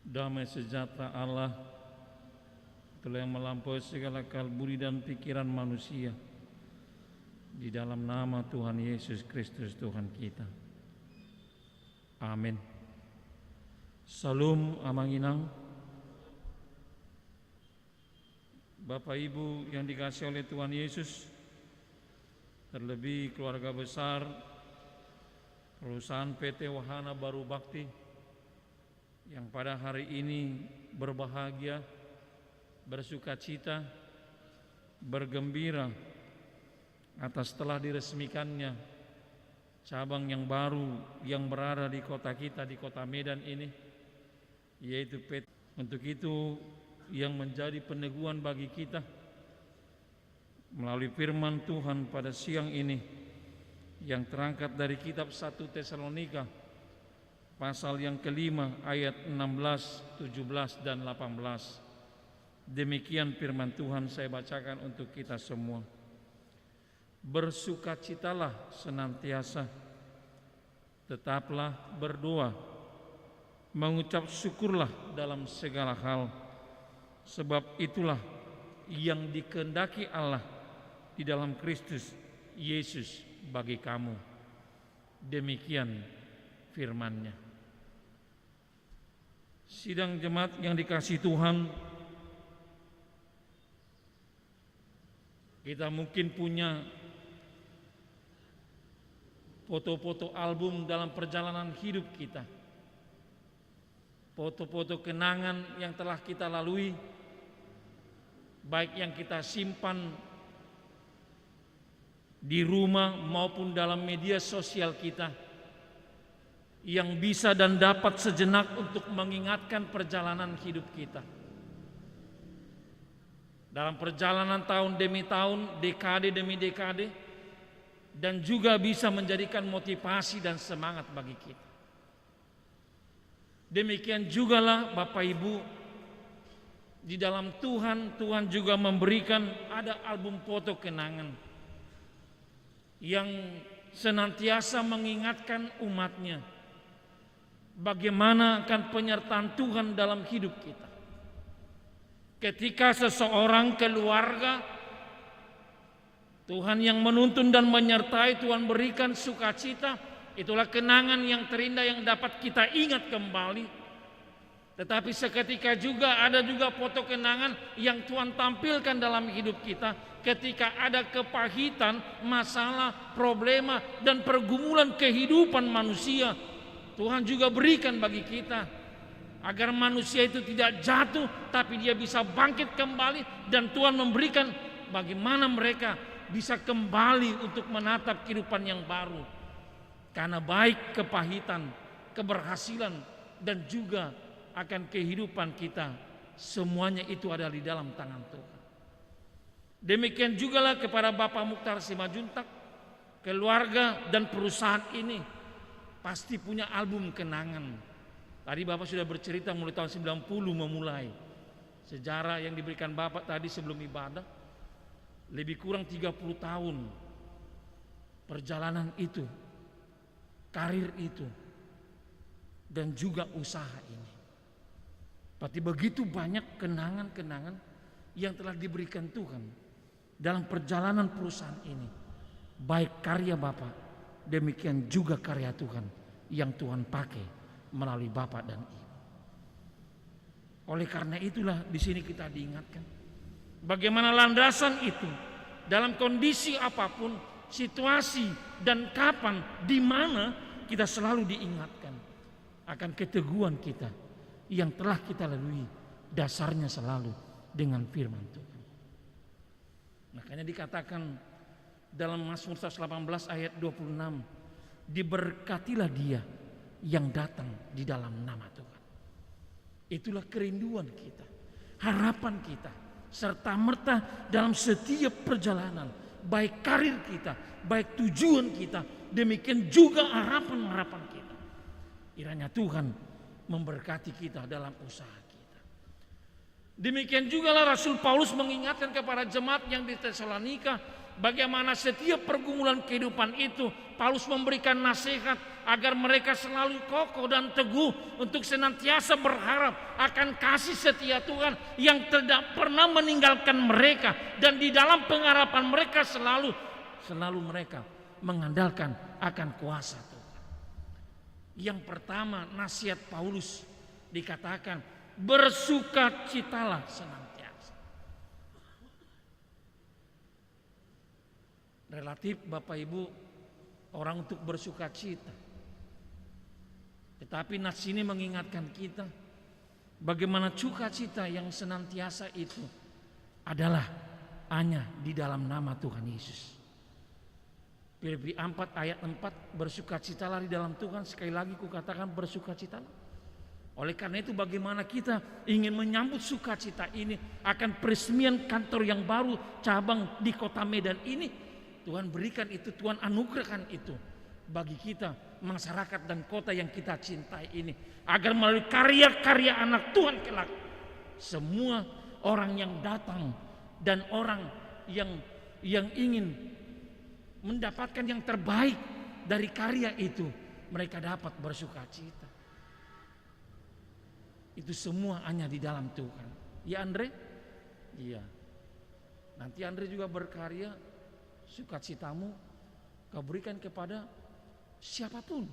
Damai sejahtera Allah telah melampaui segala akal budi dan pikiran manusia, di dalam nama Tuhan Yesus Kristus Tuhan kita. Amin. Salam Amanginang. Bapak Ibu yang dikasihi oleh Tuhan Yesus, terlebih keluarga besar perusahaan PT Wahana Baru Bakti yang pada hari ini berbahagia, bersukacita, bergembira atas telah diresmikannya cabang yang baru yang berada di kota kita, di kota Medan ini, yaitu PT. Untuk itu yang menjadi peneguhan bagi kita melalui firman Tuhan pada siang ini yang terangkat dari kitab 1 Tesalonika pasal yang kelima ayat 16, 17 dan 18. Demikian firman Tuhan saya bacakan untuk kita semua. Bersukacitalah senantiasa, tetaplah berdoa, mengucap syukurlah dalam segala hal, sebab itulah yang dikehendaki Allah di dalam Kristus Yesus bagi kamu. Demikian firman-Nya. Sidang jemaat yang dikasihi Tuhan, kita mungkin punya foto-foto album dalam perjalanan hidup kita, foto-foto kenangan yang telah kita lalui, baik yang kita simpan di rumah maupun dalam media sosial kita, yang bisa dan dapat sejenak untuk mengingatkan perjalanan hidup kita. Dalam perjalanan tahun demi tahun, dekade demi dekade, dan juga bisa menjadikan motivasi dan semangat bagi kita. Demikian jugalah Bapak Ibu, di dalam Tuhan, Tuhan juga memberikan ada album foto kenangan yang senantiasa mengingatkan umatnya bagaimana akan penyertaan Tuhan dalam hidup kita. Ketika seseorang keluarga, Tuhan yang menuntun dan menyertai, Tuhan berikan sukacita, itulah kenangan yang terindah yang dapat kita ingat kembali. Tetapi seketika juga ada juga foto kenangan yang Tuhan tampilkan dalam hidup kita ketika ada kepahitan, masalah, problema, dan pergumulan kehidupan manusia. Tuhan juga berikan bagi kita agar manusia itu tidak jatuh, tapi dia bisa bangkit kembali, dan Tuhan memberikan bagaimana mereka bisa kembali untuk menatap kehidupan yang baru. Karena baik kepahitan, keberhasilan, dan juga akan kehidupan kita, semuanya itu ada di dalam tangan Tuhan. Demikian jugalah kepada Bapak Mukhtar Simajuntak, keluarga dan perusahaan ini pasti punya album kenangan Tadi Bapak sudah bercerita mulai tahun 90 memulai. Sejarah yang diberikan Bapak tadi sebelum ibadah, lebih kurang 30 tahun perjalanan itu, karir itu, dan juga usaha ini. Berarti begitu banyak kenangan-kenangan yang telah diberikan Tuhan dalam perjalanan perusahaan ini. Baik karya Bapak, demikian juga karya Tuhan yang Tuhan pakai melalui Bapak dan Ibu. Oleh karena itulah di sini kita diingatkan bagaimana landasan itu dalam kondisi apapun, situasi dan kapan, di mana kita selalu diingatkan akan keteguhan kita yang telah kita lalui, dasarnya selalu dengan firman Tuhan. Makanya dikatakan dalam Mazmur 118 ayat 26, diberkatilah dia yang datang di dalam nama Tuhan. Itulah kerinduan kita, harapan kita, serta merta dalam setiap perjalanan, baik karir kita, baik tujuan kita, demikian juga harapan-harapan kita. Kiranya Tuhan memberkati kita dalam usaha kita. Demikian juga lah Rasul Paulus mengingatkan kepada jemaat yang di Tesalonika, bagaimana setiap pergumulan kehidupan itu Paulus memberikan nasihat agar mereka selalu kokoh dan teguh untuk senantiasa berharap akan kasih setia Tuhan yang tidak pernah meninggalkan mereka, dan di dalam pengharapan mereka selalu mereka mengandalkan akan kuasa Tuhan. Yang pertama, nasihat Paulus dikatakan bersukacitalah senantiasa. Relatif Bapak Ibu orang untuk bersukacita. Tetapi nas ini mengingatkan kita bagaimana sukacita yang senantiasa itu adalah hanya di dalam nama Tuhan Yesus. Filipi 4 ayat 4, bersukacitalah di dalam Tuhan. Sekali lagi kukatakan bersukacitalah. Oleh karena itu bagaimana kita ingin menyambut sukacita ini akan peresmian kantor yang baru cabang di kota Medan ini. Tuhan berikan itu, Tuhan anugerahkan itu bagi kita, masyarakat dan kota yang kita cintai ini, agar melalui karya-karya anak Tuhan kelak, semua orang yang datang dan orang yang ingin mendapatkan yang terbaik dari karya itu, mereka dapat bersukacita. Itu semua hanya di dalam Tuhan. Ya Andre? Iya. Nanti Andre juga berkarya, sukacitamu kau berikan kepada siapapun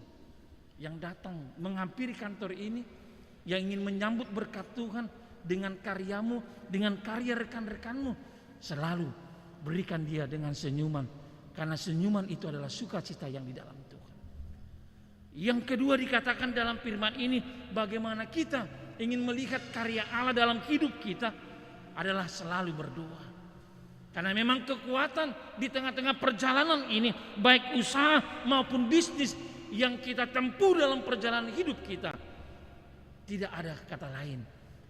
yang datang menghampiri kantor ini, yang ingin menyambut berkat Tuhan dengan karyamu, dengan karya rekan-rekanmu, selalu berikan dia dengan senyuman, karena senyuman itu adalah sukacita yang di dalam Tuhan. Yang kedua dikatakan dalam firman ini, bagaimana kita ingin melihat karya Allah dalam hidup kita adalah selalu berdoa. Karena memang kekuatan di tengah-tengah perjalanan ini, baik usaha maupun bisnis yang kita tempuh dalam perjalanan hidup kita, tidak ada kata lain.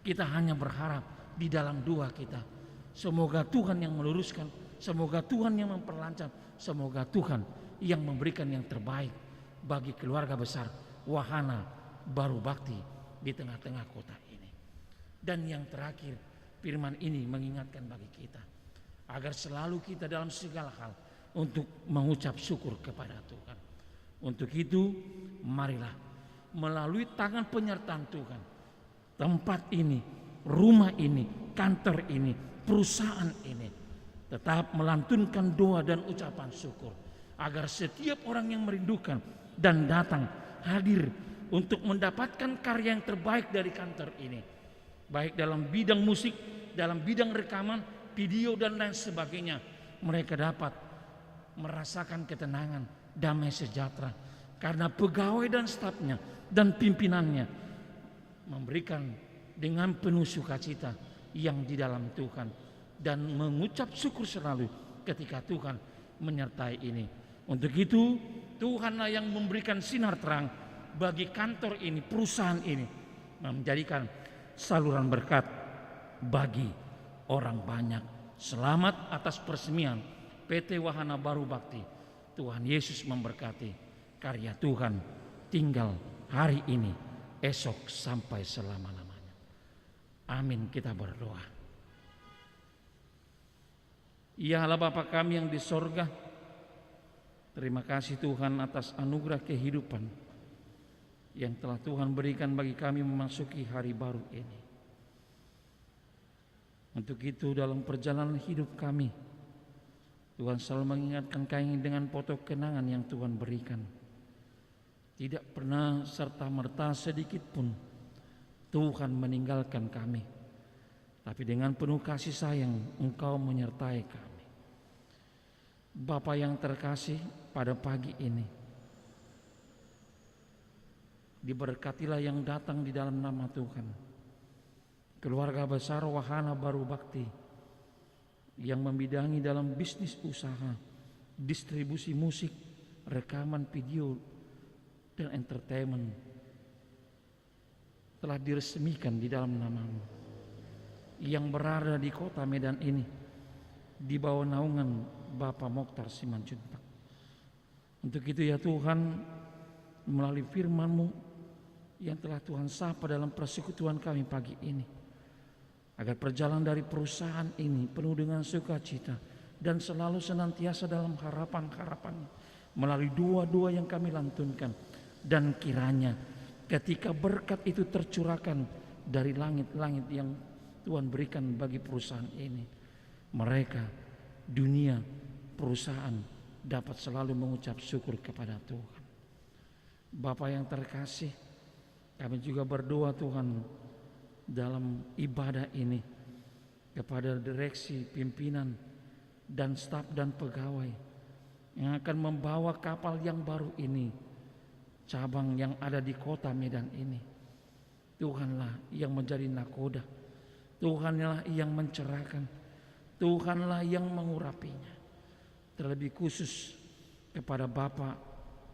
Kita hanya berharap di dalam doa kita. Semoga Tuhan yang meluruskan, semoga Tuhan yang memperlancar, semoga Tuhan yang memberikan yang terbaik bagi keluarga besar Wahana Baru Bakti di tengah-tengah kota ini. Dan yang terakhir, firman ini mengingatkan bagi kita agar selalu kita dalam segala hal untuk mengucap syukur kepada Tuhan. Untuk itu marilah melalui tangan penyertaan Tuhan, tempat ini, rumah ini, kantor ini, perusahaan ini, tetap melantunkan doa dan ucapan syukur, agar setiap orang yang merindukan dan datang hadir untuk mendapatkan karya yang terbaik dari kantor ini, baik dalam bidang musik, dalam bidang rekaman, video dan lain sebagainya, mereka dapat merasakan ketenangan, damai sejahtera, karena pegawai dan stafnya dan pimpinannya memberikan dengan penuh sukacita yang di dalam Tuhan, dan mengucap syukur selalu ketika Tuhan menyertai ini. Untuk itu Tuhanlah yang memberikan sinar terang bagi kantor ini, perusahaan ini, menjadikan saluran berkat bagi orang banyak. Selamat atas peresmian PT Wahana Baru Bakti. Tuhan Yesus memberkati. Karya Tuhan tinggal hari ini esok sampai selama-lamanya. Amin, kita berdoa. Ya Allah Bapa kami yang di sorga, terima kasih Tuhan atas anugerah kehidupan yang telah Tuhan berikan bagi kami memasuki hari baru ini. Untuk itu dalam perjalanan hidup kami, Tuhan selalu mengingatkan kami dengan foto kenangan yang Tuhan berikan. Tidak pernah serta-merta sedikit pun Tuhan meninggalkan kami, tapi dengan penuh kasih sayang Engkau menyertai kami. Bapa yang terkasih, pada pagi ini diberkatilah yang datang di dalam nama Tuhan. Keluarga besar Wahana Baru Bakti yang membidangi dalam bisnis usaha, distribusi musik, rekaman video, dan entertainment telah diresmikan di dalam nama-Mu, yang berada di kota Medan ini di bawah naungan Bapak Mokhtar Simanjuntak. Untuk itu ya Tuhan, melalui firman-Mu yang telah Tuhan sapa dalam persekutuan kami pagi ini, agar perjalanan dari perusahaan ini penuh dengan sukacita dan selalu senantiasa dalam harapan-harapan melalui doa-doa yang kami lantunkan. Dan kiranya ketika berkat itu tercurahkan dari langit-langit yang Tuhan berikan bagi perusahaan ini, mereka, dunia, perusahaan dapat selalu mengucap syukur kepada Tuhan. Bapa yang terkasih, kami juga berdoa Tuhan dalam ibadah ini kepada direksi, pimpinan, dan staf dan pegawai yang akan membawa kapal yang baru ini, cabang yang ada di kota Medan ini. Tuhanlah yang menjadi nakoda, Tuhanlah yang mencerahkan, Tuhanlah yang mengurapinya. Terlebih khusus kepada Bapak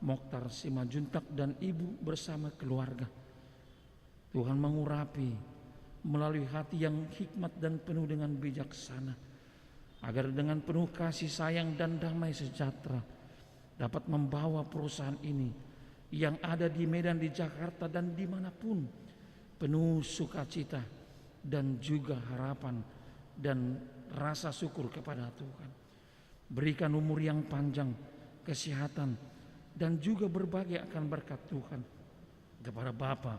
Mokhtar Simanjuntak dan Ibu bersama keluarga, Tuhan mengurapi melalui hati yang hikmat dan penuh dengan bijaksana, agar dengan penuh kasih sayang dan damai sejahtera dapat membawa perusahaan ini yang ada di Medan, di Jakarta, dan dimanapun penuh sukacita dan juga harapan dan rasa syukur kepada Tuhan. Berikan umur yang panjang, kesehatan, dan juga berbagai akan berkat Tuhan kepada Bapak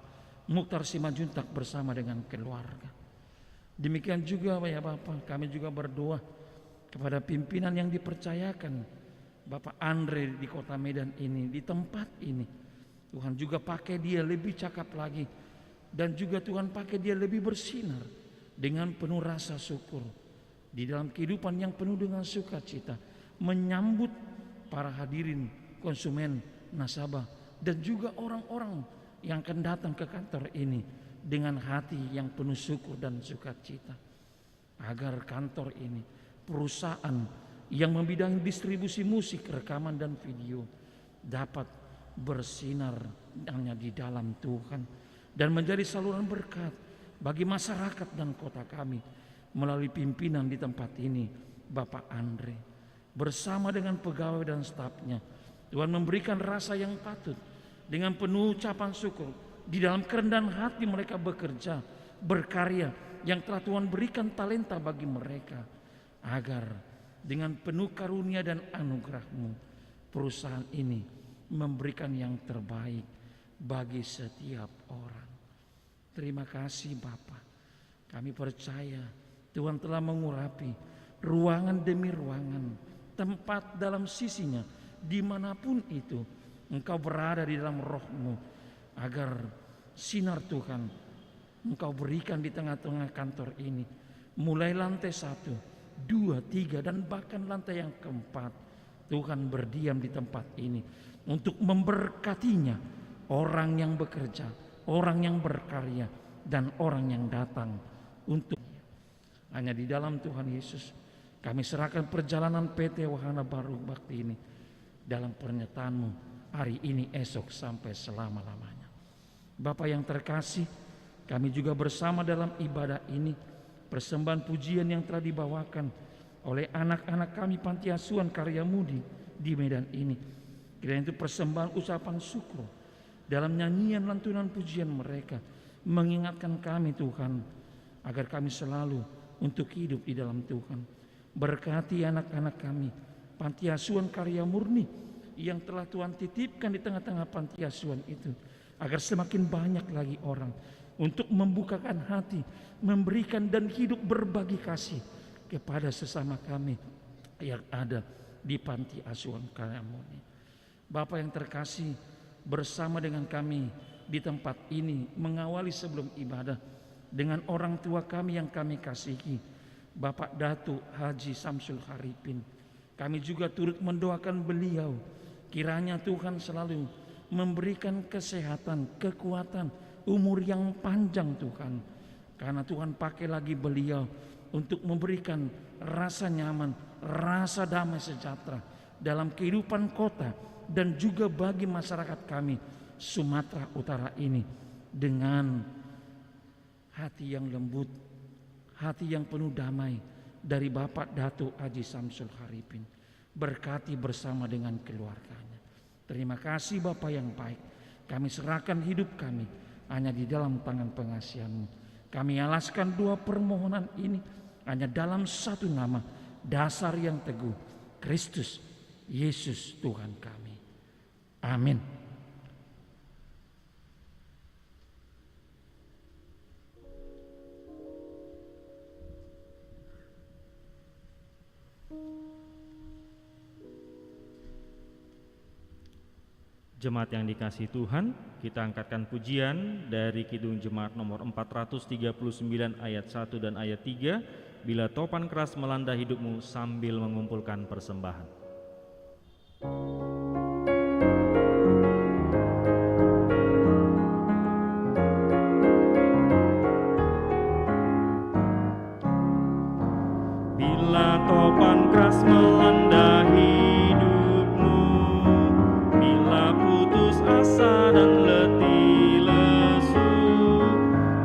Mokhtar Simanjuntak bersama dengan keluarga. Demikian juga ya Bapak, kami juga berdoa kepada pimpinan yang dipercayakan Bapak Andre di kota Medan ini, di tempat ini. Tuhan juga pakai dia lebih cakap lagi, dan juga Tuhan pakai dia lebih bersinar dengan penuh rasa syukur di dalam kehidupan yang penuh dengan sukacita, menyambut para hadirin, konsumen, nasabah, dan juga orang-orang yang akan datang ke kantor ini dengan hati yang penuh syukur dan sukacita, agar kantor ini, perusahaan yang membidangi distribusi musik, rekaman, dan video, dapat bersinar hanya di dalam Tuhan dan menjadi saluran berkat bagi masyarakat dan kota kami melalui pimpinan di tempat ini, Bapak Andre bersama dengan pegawai dan stafnya. Tuhan memberikan rasa yang patut dengan penuh ucapan syukur di dalam kerendahan hati mereka bekerja, berkarya yang telah Tuhan berikan talenta bagi mereka, agar dengan penuh karunia dan anugerah-Mu perusahaan ini memberikan yang terbaik bagi setiap orang. Terima kasih Bapa. Kami percaya Tuhan telah mengurapi ruangan demi ruangan, tempat dalam sisinya, dimanapun itu Engkau berada di dalam roh-Mu, agar sinar Tuhan Engkau berikan di tengah-tengah kantor ini, mulai lantai 1, 2, 3, dan bahkan lantai yang keempat. Tuhan berdiam di tempat ini untuk memberkatinya, orang yang bekerja, orang yang berkarya, dan orang yang datang untuk hanya di dalam Tuhan Yesus. Kami serahkan perjalanan PT Wahana Baru Bakti ini dalam pernyataan-Mu hari ini, esok, sampai selama-lamanya. Bapa yang terkasih, kami juga bersama dalam ibadah ini, persembahan pujian yang telah dibawakan oleh anak-anak kami Panti Asuhan Karya Mudi di Medan ini. Kiranya itu persembahan ucapan syukur dalam nyanyian lantunan pujian mereka, mengingatkan kami Tuhan, agar kami selalu untuk hidup di dalam Tuhan. Berkati anak-anak kami, panti asuhan Karya Murni yang telah Tuhan titipkan di tengah-tengah panti asuhan itu, agar semakin banyak lagi orang untuk membukakan hati, memberikan dan hidup berbagi kasih kepada sesama kami yang ada di panti asuhan Karya Murni. Bapa yang terkasih, bersama dengan kami di tempat ini mengawali sebelum ibadah dengan orang tua kami yang kami kasihi, Bapak Datuk Haji Samsul Haripin. Kami juga turut mendoakan beliau, kiranya Tuhan selalu memberikan kesehatan, kekuatan, umur yang panjang Tuhan. Karena Tuhan pakai lagi beliau untuk memberikan rasa nyaman, rasa damai sejahtera dalam kehidupan kota dan juga bagi masyarakat kami Sumatera Utara ini, dengan hati yang lembut, hati yang penuh damai dari Bapak Datuk Haji Samsul Haripin. Berkati bersama dengan keluarganya. Terima kasih Bapak yang baik. Kami serahkan hidup kami hanya di dalam tangan pengasihan-Mu. Kami alaskan dua permohonan ini hanya dalam satu nama, dasar yang teguh, Kristus Yesus Tuhan kami. Amin. Jemaat yang dikasihi Tuhan, kita angkatkan pujian dari Kidung Jemaat nomor 439 ayat 1 dan ayat 3, bila topan keras melanda hidupmu, sambil mengumpulkan persembahan. Bila topan keras melanda hidupmu, bila putus asa dan letih lesu,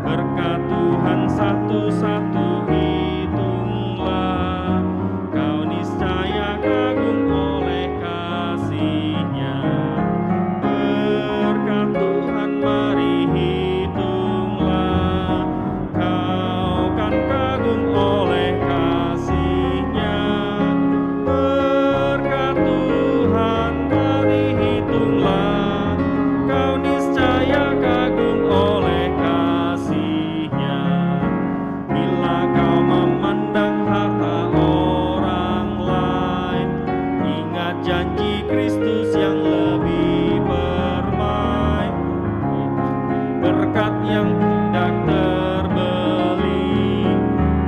berkat Tuhan satu-satu hitunglah, kau niscaya kagum oleh kasih-Nya. Berkat Tuhan mari hitunglah, kau kan kagum oleh kasih-Nya. Berkat Tuhan mari hitunglah, kau niscaya kagum oleh kasih-Nya. Bila kau memandang harta orang lain, ingat janji Kristus yang lebih permai. Berkat yang tidak terbeli,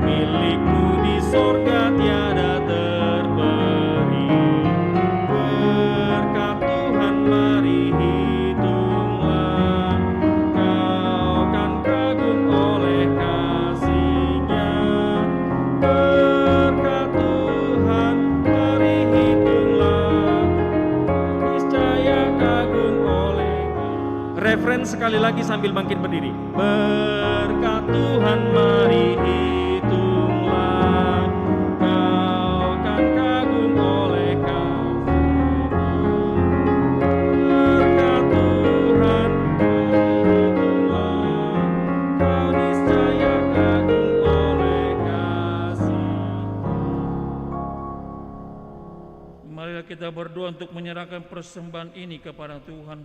milikmu di sorga tiada terperi. Berkat Tuhan mari hitunglah, kau kan kagum oleh kasih-Nya. Berkat Tuhan mari hitunglah, niscaya kagum oleh. Referen sekali lagi sambil bangkit berdiri. Berkat Tuhan mari hitunglah, kau kan kagum oleh kasih-Nya. Berkat Tuhan mari hitunglah, kau niscaya kagum oleh kasih-Nya. Marilah kita berdoa untuk menyerahkan persembahan ini kepada Tuhan.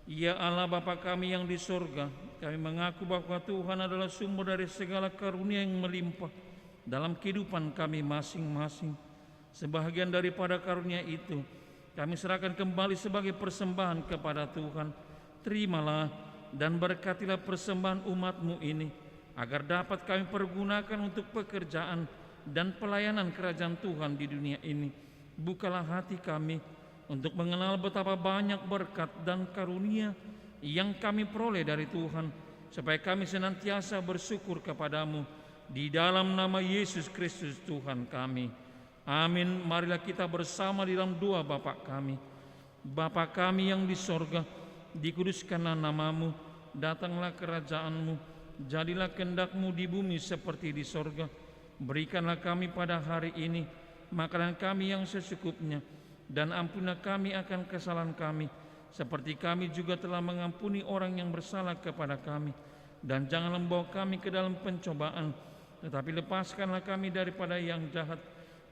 Ya Allah Bapa kami yang di surga, kami mengaku bahwa Tuhan adalah sumber dari segala karunia yang melimpah dalam kehidupan kami masing-masing. Sebahagian daripada karunia itu kami serahkan kembali sebagai persembahan kepada Tuhan. Terimalah dan berkatilah persembahan umat-Mu ini, agar dapat kami pergunakan untuk pekerjaan dan pelayanan kerajaan Tuhan di dunia ini. Bukalah hati kami untuk mengenal betapa banyak berkat dan karunia yang kami peroleh dari Tuhan, supaya kami senantiasa bersyukur kepadamu di dalam nama Yesus Kristus Tuhan kami. Amin. Marilah kita bersama di dalam doa Bapa kami. Bapa kami yang di sorga, dikuduskanlah namamu, datanglah kerajaan-Mu, jadilah kehendak-Mu di bumi seperti di sorga. Berikanlah kami pada hari ini makanan kami yang secukupnya, dan ampunilah kami akan kesalahan kami, seperti kami juga telah mengampuni orang yang bersalah kepada kami. Dan janganlah membawa kami ke dalam pencobaan, tetapi lepaskanlah kami daripada yang jahat.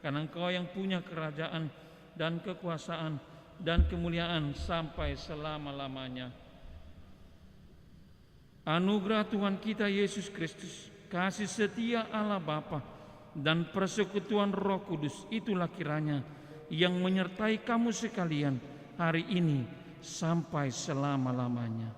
Karena Engkau yang punya kerajaan dan kekuasaan dan kemuliaan sampai selama-lamanya. Anugerah Tuhan kita Yesus Kristus, kasih setia Allah Bapa, dan persekutuan Roh Kudus itulah kiranya yang menyertai kamu sekalian hari ini sampai selama-lamanya.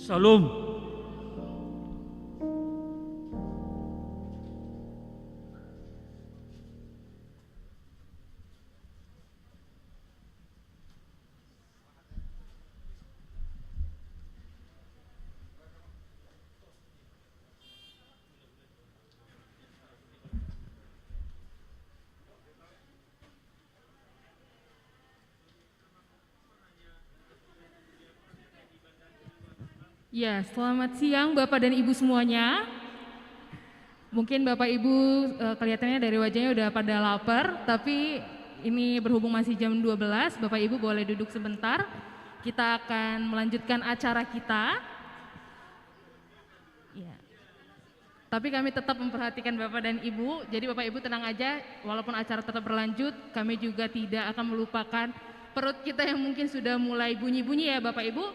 Salam. Ya, selamat siang Bapak dan Ibu semuanya. Mungkin Bapak Ibu kelihatannya dari wajahnya udah pada lapar, tapi ini berhubung masih jam 12, Bapak Ibu boleh duduk sebentar. Kita akan melanjutkan acara kita. Ya. Tapi kami tetap memperhatikan Bapak dan Ibu, jadi Bapak Ibu tenang aja, walaupun acara tetap berlanjut, kami juga tidak akan melupakan perut kita yang mungkin sudah mulai bunyi-bunyi ya Bapak Ibu.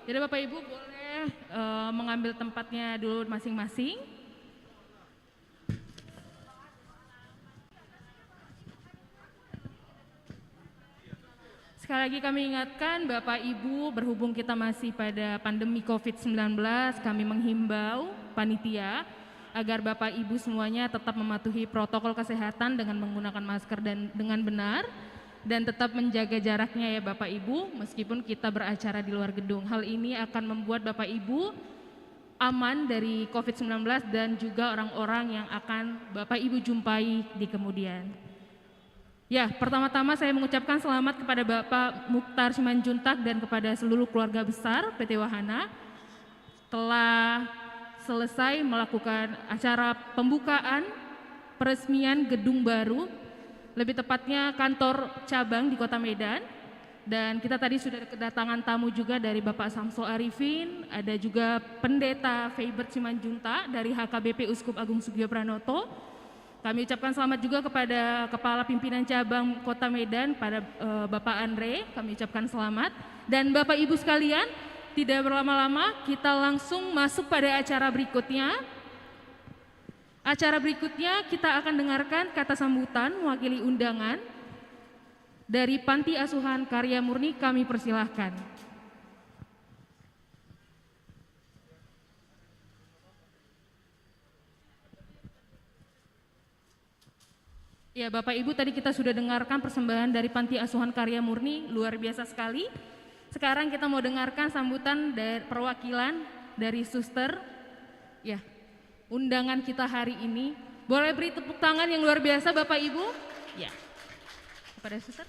Jadi Bapak Ibu boleh mengambil tempatnya dulu masing-masing. Sekali lagi kami ingatkan Bapak Ibu, berhubung kita masih pada pandemi COVID-19, kami menghimbau panitia agar Bapak Ibu semuanya tetap mematuhi protokol kesehatan dengan menggunakan masker dan dengan benar, dan tetap menjaga jaraknya ya Bapak Ibu, meskipun kita beracara di luar gedung. Hal ini akan membuat Bapak Ibu aman dari COVID-19 dan juga orang-orang yang akan Bapak Ibu jumpai di kemudian. Ya, pertama-tama saya mengucapkan selamat kepada Bapak Mukhtar Simanjuntak dan kepada seluruh keluarga besar PT Wahana telah selesai melakukan acara pembukaan peresmian gedung baru, lebih tepatnya kantor cabang di Kota Medan. Dan kita tadi sudah kedatangan tamu juga dari Bapak Samsul Arifin, ada juga Pendeta Feibert Simanjunta dari HKBP Uskup Agung Sugio Pranoto. Kami ucapkan selamat juga kepada Kepala Pimpinan Cabang Kota Medan, pada Bapak Andre, kami ucapkan selamat. Dan Bapak Ibu sekalian, tidak berlama-lama, kita langsung masuk pada acara berikutnya. Acara berikutnya kita akan dengarkan kata sambutan mewakili undangan dari Panti Asuhan Karya Murni, kami persilahkan. Ya Bapak Ibu, tadi kita sudah dengarkan persembahan dari Panti Asuhan Karya Murni, luar biasa sekali. Sekarang kita mau dengarkan sambutan dari perwakilan dari suster. Ya, undangan kita hari ini. Boleh beri tepuk tangan yang luar biasa Bapak Ibu? Ya. Kepada suster.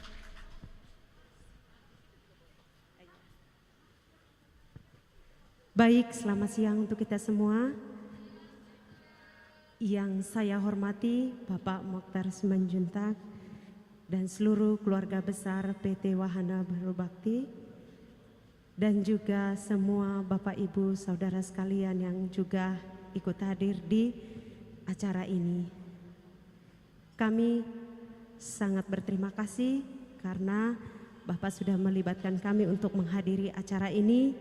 Baik, selamat siang untuk kita semua. Yang saya hormati Bapak Mukhtar Simanjuntak dan seluruh keluarga besar PT Wahana Baru Bakti, dan juga semua Bapak Ibu saudara sekalian yang juga ikut hadir di acara ini. Kami sangat berterima kasih karena Bapak sudah melibatkan kami untuk menghadiri acara ini.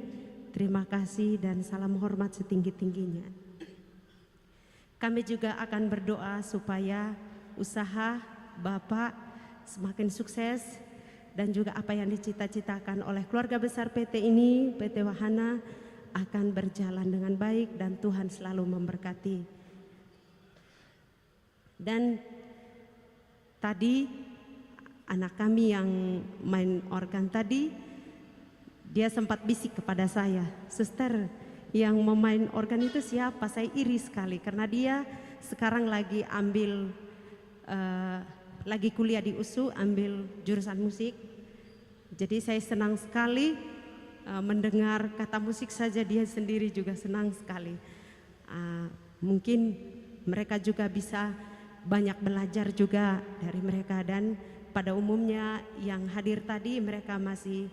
Terima kasih dan salam hormat setinggi-tingginya. Kami juga akan berdoa supaya usaha Bapak semakin sukses dan juga apa yang dicita-citakan oleh keluarga besar PT ini, PT Wahana, akan berjalan dengan baik dan Tuhan selalu memberkati. Dan tadi anak kami yang main organ tadi, dia sempat bisik kepada saya, "Suster, yang memain organ itu siapa?" Saya iri sekali karena dia sekarang lagi lagi kuliah di USU, ambil jurusan musik. Jadi saya senang sekali mendengar kata musik saja dia sendiri juga senang sekali. Mungkin mereka juga bisa banyak belajar juga dari mereka, dan pada umumnya yang hadir tadi mereka masih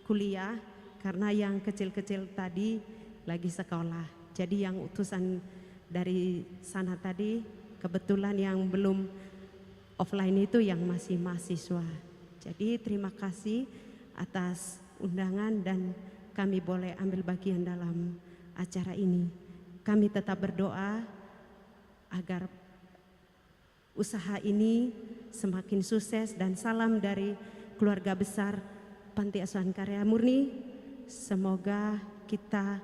kuliah karena yang kecil-kecil tadi lagi sekolah. Jadi yang utusan dari sana tadi kebetulan yang belum offline itu yang masih mahasiswa. Jadi terima kasih atas undangan dan kami boleh ambil bagian dalam acara ini. Kami tetap berdoa agar usaha ini semakin sukses, dan salam dari keluarga besar Panti Asuhan Karya Murni. Semoga kita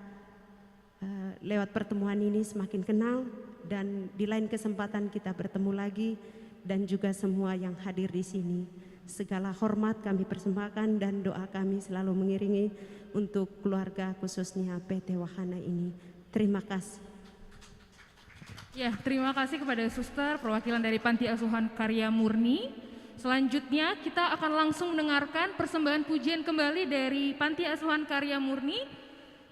lewat pertemuan ini semakin kenal, dan di lain kesempatan kita bertemu lagi, dan juga semua yang hadir di sini. Segala hormat kami persembahkan dan doa kami selalu mengiringi untuk keluarga khususnya PT Wahana ini. Terima kasih. Ya, terima kasih kepada suster perwakilan dari Panti Asuhan Karya Murni. Selanjutnya kita akan langsung mendengarkan persembahan pujian kembali dari Panti Asuhan Karya Murni.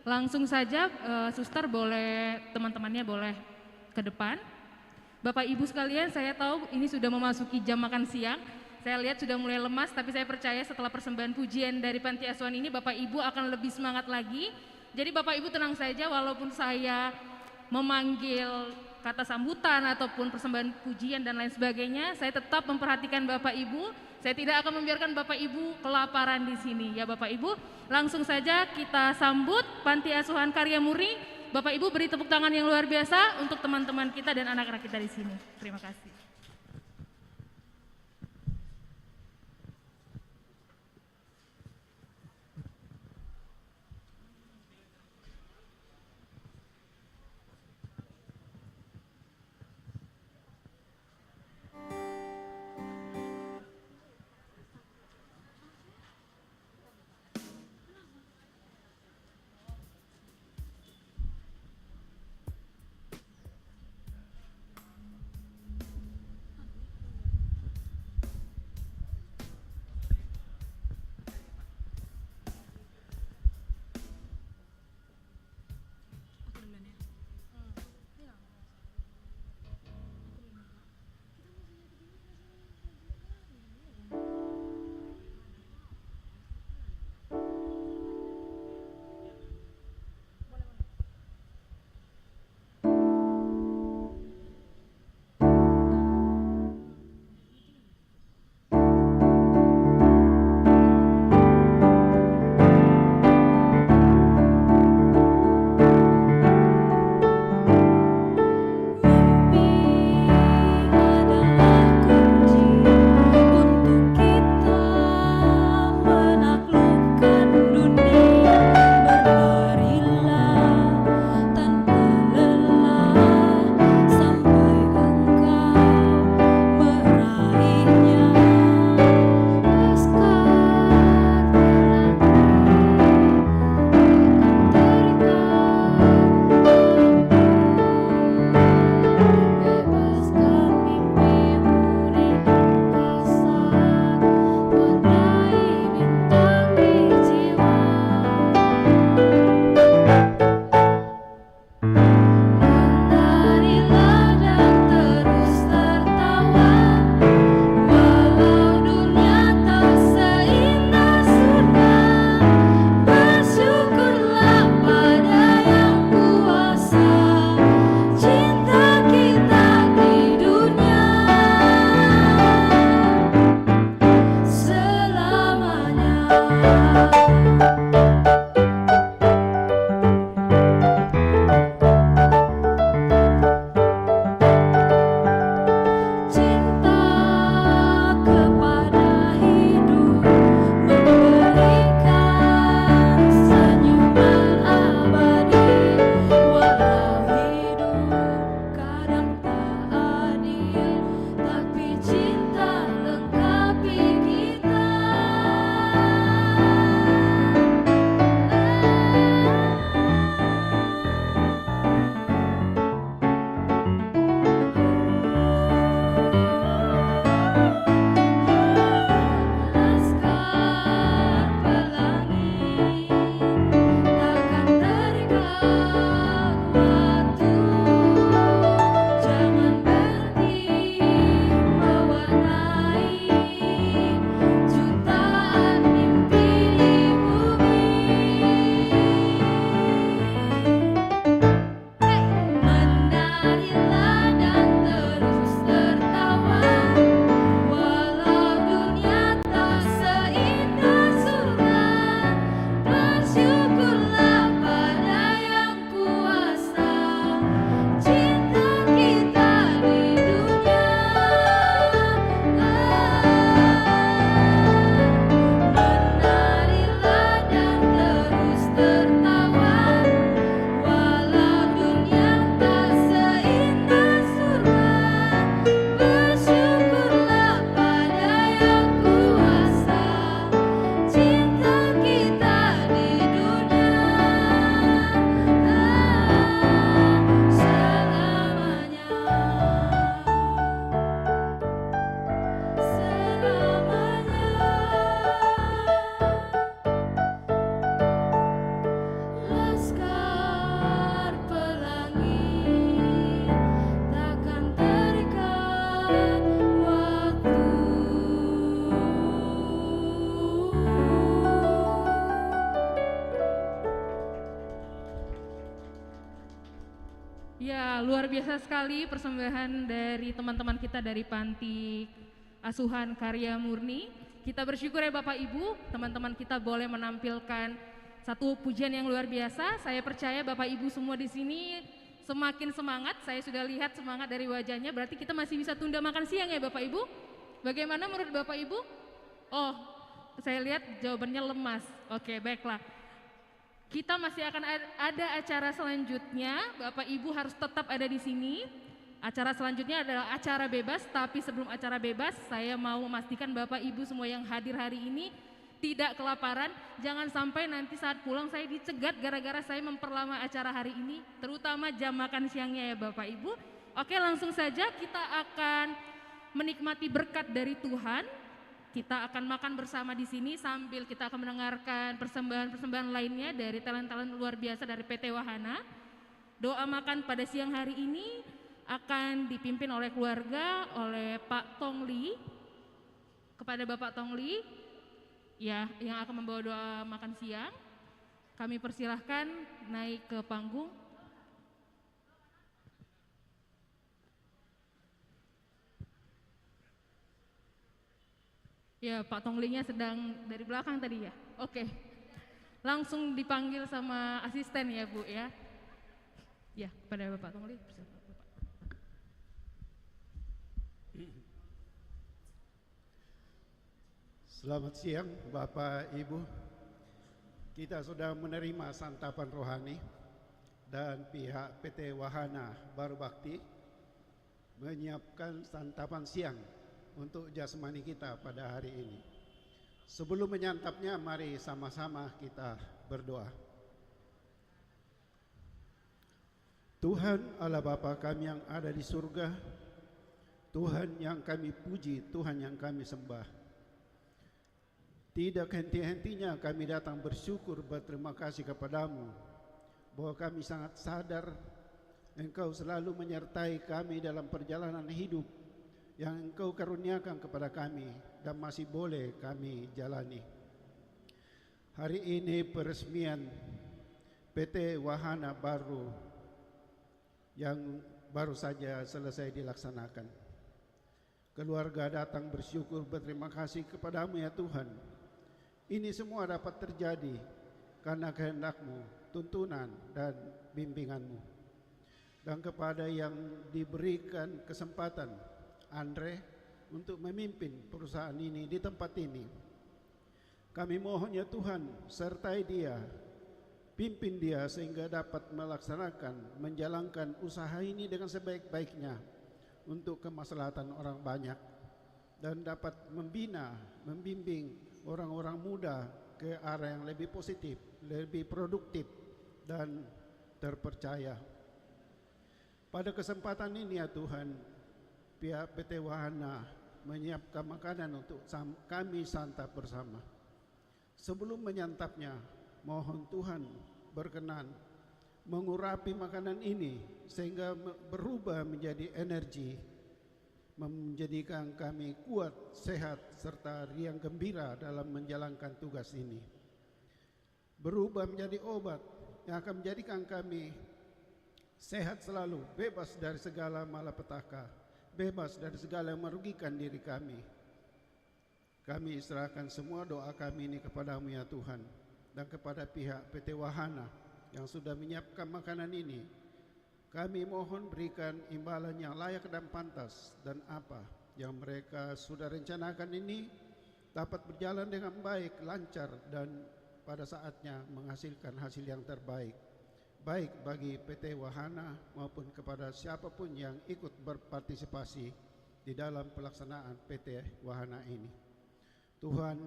Langsung saja suster boleh, teman-temannya boleh ke depan. Bapak Ibu sekalian, saya tahu ini sudah memasuki jam makan siang. Saya lihat sudah mulai lemas, tapi saya percaya setelah persembahan pujian dari Panti Asuhan ini Bapak Ibu akan lebih semangat lagi. Jadi Bapak Ibu tenang saja, walaupun saya memanggil kata sambutan ataupun persembahan pujian dan lain sebagainya, saya tetap memperhatikan Bapak Ibu. Saya tidak akan membiarkan Bapak Ibu kelaparan di sini. Ya Bapak Ibu, langsung saja kita sambut Panti Asuhan Karya Murni. Bapak Ibu beri tepuk tangan yang luar biasa untuk teman-teman kita dan anak-anak kita di sini. Terima kasih. Ya, luar biasa sekali persembahan dari teman-teman kita dari Panti Asuhan Karya Murni. Kita bersyukur ya Bapak Ibu, teman-teman kita boleh menampilkan satu pujian yang luar biasa. Saya percaya Bapak Ibu semua di sini semakin semangat. Saya sudah lihat semangat dari wajahnya, berarti kita masih bisa tunda makan siang ya Bapak Ibu. Bagaimana menurut Bapak Ibu? Oh, saya lihat jawabannya lemas. Oke, baiklah. Kita masih akan ada acara selanjutnya. Bapak Ibu harus tetap ada di sini. Acara selanjutnya adalah acara bebas, tapi sebelum acara bebas saya mau memastikan Bapak Ibu semua yang hadir hari ini tidak kelaparan. Jangan sampai nanti saat pulang saya dicegat gara-gara saya memperlama acara hari ini, terutama jam makan siangnya ya Bapak Ibu. Oke, langsung saja kita akan menikmati berkat dari Tuhan. Kita akan makan bersama di sini sambil kita akan mendengarkan persembahan-persembahan lainnya dari talent-talent luar biasa dari PT Wahana. Doa makan pada siang hari ini akan dipimpin oleh keluarga, oleh Pak Tongli. Kepada Bapak Tongli ya yang akan membawa doa makan siang, kami persilahkan naik ke panggung. Ya, Pak Tonglinya sedang dari belakang tadi ya. Oke. Langsung dipanggil sama asisten ya, Bu ya. Ya, pada Bapak Tongli. Selamat siang Bapak Ibu. Kita sudah menerima santapan rohani dan pihak PT Wahana Baru Bakti menyiapkan santapan siang untuk jasmani kita pada hari ini. Sebelum menyantapnya, mari sama-sama kita berdoa. Tuhan Allah Bapa kami yang ada di surga, Tuhan yang kami puji, Tuhan yang kami sembah. Tidak henti-hentinya kami datang bersyukur, berterima kasih kepadamu, bahwa kami sangat sadar Engkau selalu menyertai kami dalam perjalanan hidup yang Engkau karuniakan kepada kami dan masih boleh kami jalani. Hari ini peresmian PT Wahana Baru yang baru saja selesai dilaksanakan. Keluarga datang bersyukur, berterima kasih kepadamu ya Tuhan. Ini semua dapat terjadi karena kehendak-Mu, tuntunan dan bimbingan-Mu. Dan kepada yang diberikan kesempatan Andre untuk memimpin perusahaan ini di tempat ini, kami mohon ya Tuhan, sertai dia, pimpin dia sehingga dapat melaksanakan, menjalankan usaha ini dengan sebaik-baiknya untuk kemaslahatan orang banyak dan dapat membina, membimbing orang-orang muda ke arah yang lebih positif, lebih produktif dan terpercaya. Pada kesempatan ini ya Tuhan, pihak PT Wahana menyiapkan makanan untuk kami santap bersama. Sebelum menyantapnya, mohon Tuhan berkenan mengurapi makanan ini sehingga berubah menjadi energi, menjadikan kami kuat, sehat, serta riang gembira dalam menjalankan tugas ini. Berubah menjadi obat yang akan menjadikan kami sehat selalu, bebas dari segala malapetaka, bebas dari segala yang merugikan diri kami. Kami serahkan semua doa kami ini kepadamu ya Tuhan, dan kepada pihak PT Wahana yang sudah menyiapkan makanan ini. Kami mohon berikan imbalan yang layak dan pantas, dan apa yang mereka sudah rencanakan ini dapat berjalan dengan baik, lancar, dan pada saatnya menghasilkan hasil yang terbaik, baik bagi PT Wahana maupun kepada siapapun yang ikut berpartisipasi di dalam pelaksanaan PT Wahana ini. Tuhan,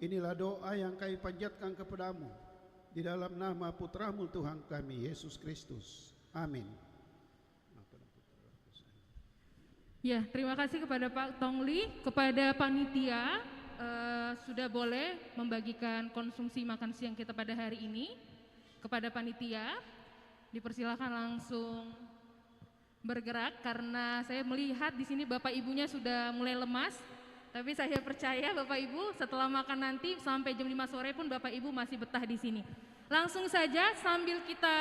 inilah doa yang kami panjatkan kepadamu di dalam nama Putramu Tuhan kami, Yesus Kristus. Amin. Ya, terima kasih kepada Pak Tongli, kepada panitia sudah boleh membagikan konsumsi makan siang kita pada hari ini. Kepada panitia dipersilakan langsung bergerak karena saya melihat di sini Bapak Ibunya sudah mulai lemas. Tapi saya percaya Bapak Ibu setelah makan nanti sampai jam 5 sore pun Bapak Ibu masih betah di sini. Langsung saja sambil kita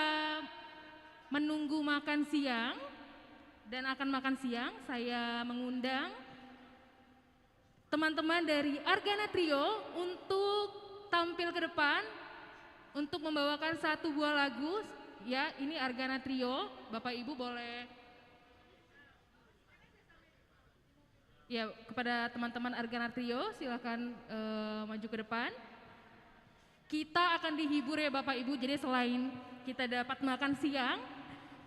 menunggu makan siang dan akan makan siang, saya mengundang teman-teman dari Argana Trio untuk tampil ke depan untuk membawakan satu buah lagu. Ya, ini Argana Trio. Bapak Ibu boleh ya, kepada teman-teman Argana Trio silakan maju ke depan. Kita akan dihibur ya Bapak Ibu. Jadi selain kita dapat makan siang,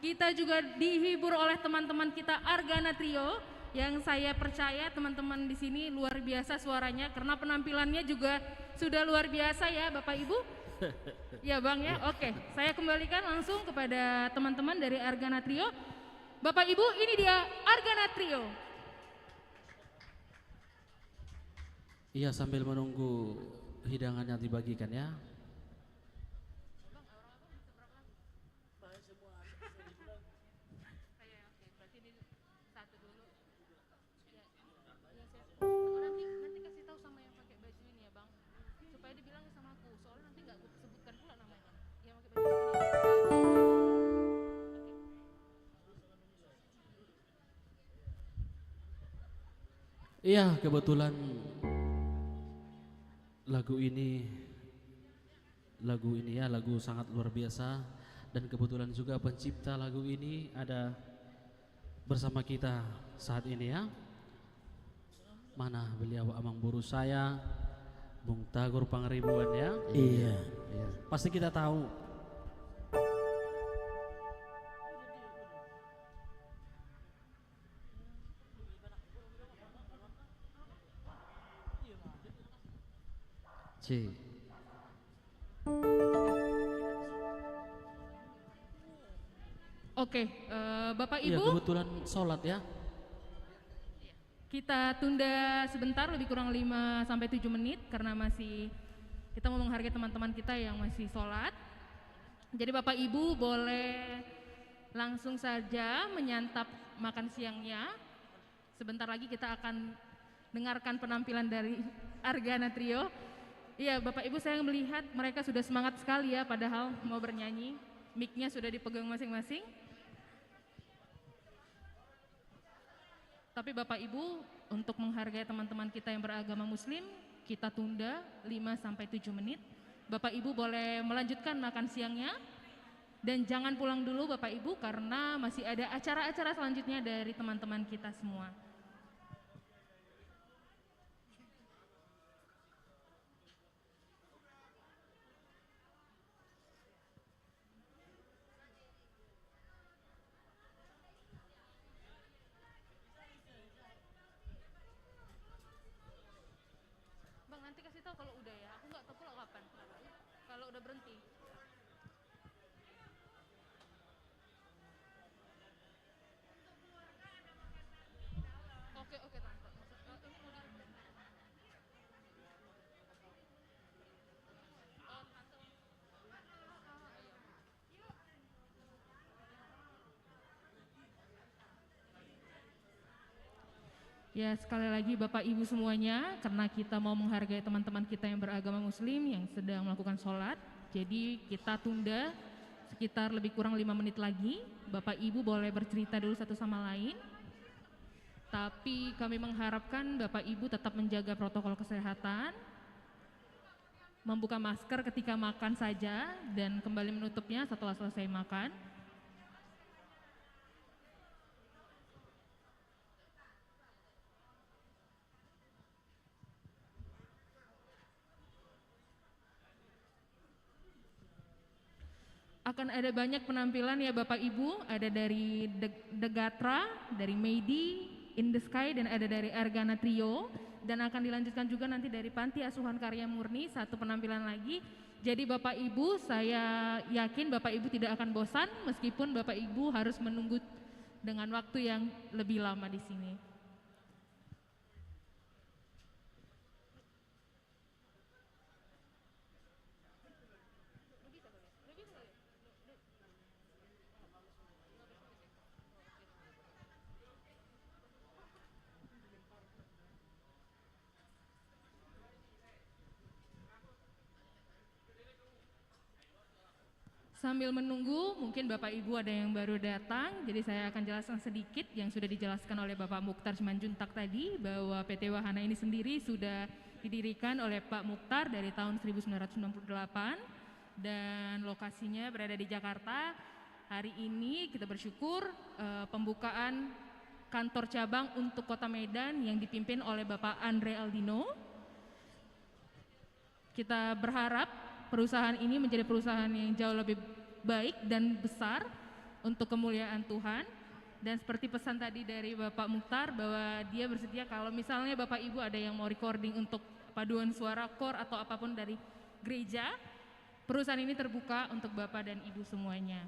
kita juga dihibur oleh teman-teman kita Argana Trio yang saya percaya teman-teman di sini luar biasa suaranya karena penampilannya juga sudah luar biasa ya Bapak Ibu. Ya Bang ya. Oke, saya kembalikan langsung kepada teman-teman dari Argana Trio. Bapak Ibu, ini dia Argana Trio. Iya, sambil menunggu hidangan yang dibagikan ya. Nanti kasih tahu sama yang pakai baju ini ya Bang, supaya dibilang sama aku, soalnya nanti nggak aku sebutkan pula namanya. Yang pakai baju ini. Iya, kebetulan lagu ini ya lagu sangat luar biasa, dan kebetulan juga pencipta lagu ini ada bersama kita saat ini ya. Mana beliau, amang buru saya, Bung Tagor Pangeribuan ya. Iya. Pasti kita tahu. C. Oke, Bapak Iya, Ibu, kebetulan sholat ya. kita tunda sebentar, lebih kurang 5-7 menit karena masih kita mau menghargai teman-teman kita yang masih sholat. Jadi Bapak Ibu boleh langsung saja menyantap makan siangnya. Sebentar lagi kita akan dengarkan penampilan dari Argana Trio. Iya Bapak Ibu, saya melihat mereka sudah semangat sekali ya, padahal mau bernyanyi. Mic-nya sudah dipegang masing-masing. Tapi Bapak Ibu, untuk menghargai teman-teman kita yang beragama Muslim, kita tunda 5-7 menit. Bapak Ibu boleh melanjutkan makan siangnya. Dan jangan pulang dulu Bapak Ibu, karena masih ada acara-acara selanjutnya dari teman-teman kita semua. Bang, nanti kasih tahu kalau udah ya. Aku nggak tahu pula kapan. Kalau udah berhenti. Oke, Tante. Maksud ini mau di Ya, sekali lagi Bapak Ibu semuanya, karena kita mau menghargai teman-teman kita yang beragama Muslim yang sedang melakukan sholat, jadi kita tunda sekitar lebih kurang 5 menit lagi. Bapak Ibu boleh bercerita dulu satu sama lain, tapi kami mengharapkan Bapak Ibu tetap menjaga protokol kesehatan, membuka masker ketika makan saja, dan kembali menutupnya setelah selesai makan. Akan ada banyak penampilan ya Bapak Ibu, ada dari The Gatra, dari Meidi, In The Sky, dan ada dari Argana Trio, dan akan dilanjutkan juga nanti dari Panti Asuhan Karya Murni, satu penampilan lagi. Jadi Bapak Ibu, saya yakin Bapak Ibu tidak akan bosan meskipun Bapak Ibu harus menunggu dengan waktu yang lebih lama di sini. Sambil menunggu, mungkin Bapak Ibu ada yang baru datang, jadi saya akan jelaskan sedikit yang sudah dijelaskan oleh Bapak Mukhtar Simanjuntak tadi, bahwa PT Wahana ini sendiri sudah didirikan oleh Pak Mukhtar dari tahun 1998 dan lokasinya berada di Jakarta. Hari ini kita bersyukur pembukaan kantor cabang untuk Kota Medan yang dipimpin oleh Bapak Andre Aldino. Kita berharap perusahaan ini menjadi perusahaan yang jauh lebih baik dan besar untuk kemuliaan Tuhan. Dan seperti pesan tadi dari Bapak Mukhtar bahwa dia bersedia kalau misalnya Bapak Ibu ada yang mau recording untuk paduan suara kor atau apapun dari gereja, perusahaan ini terbuka untuk Bapak dan Ibu semuanya.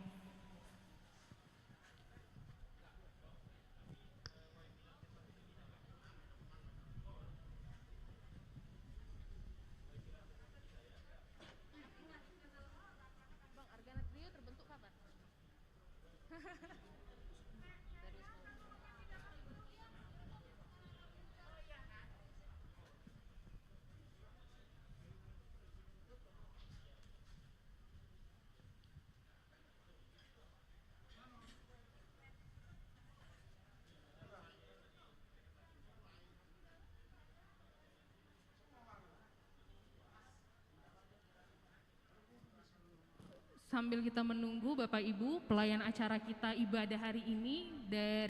Sambil kita menunggu Bapak Ibu, pelayan acara kita ibadah hari ini dari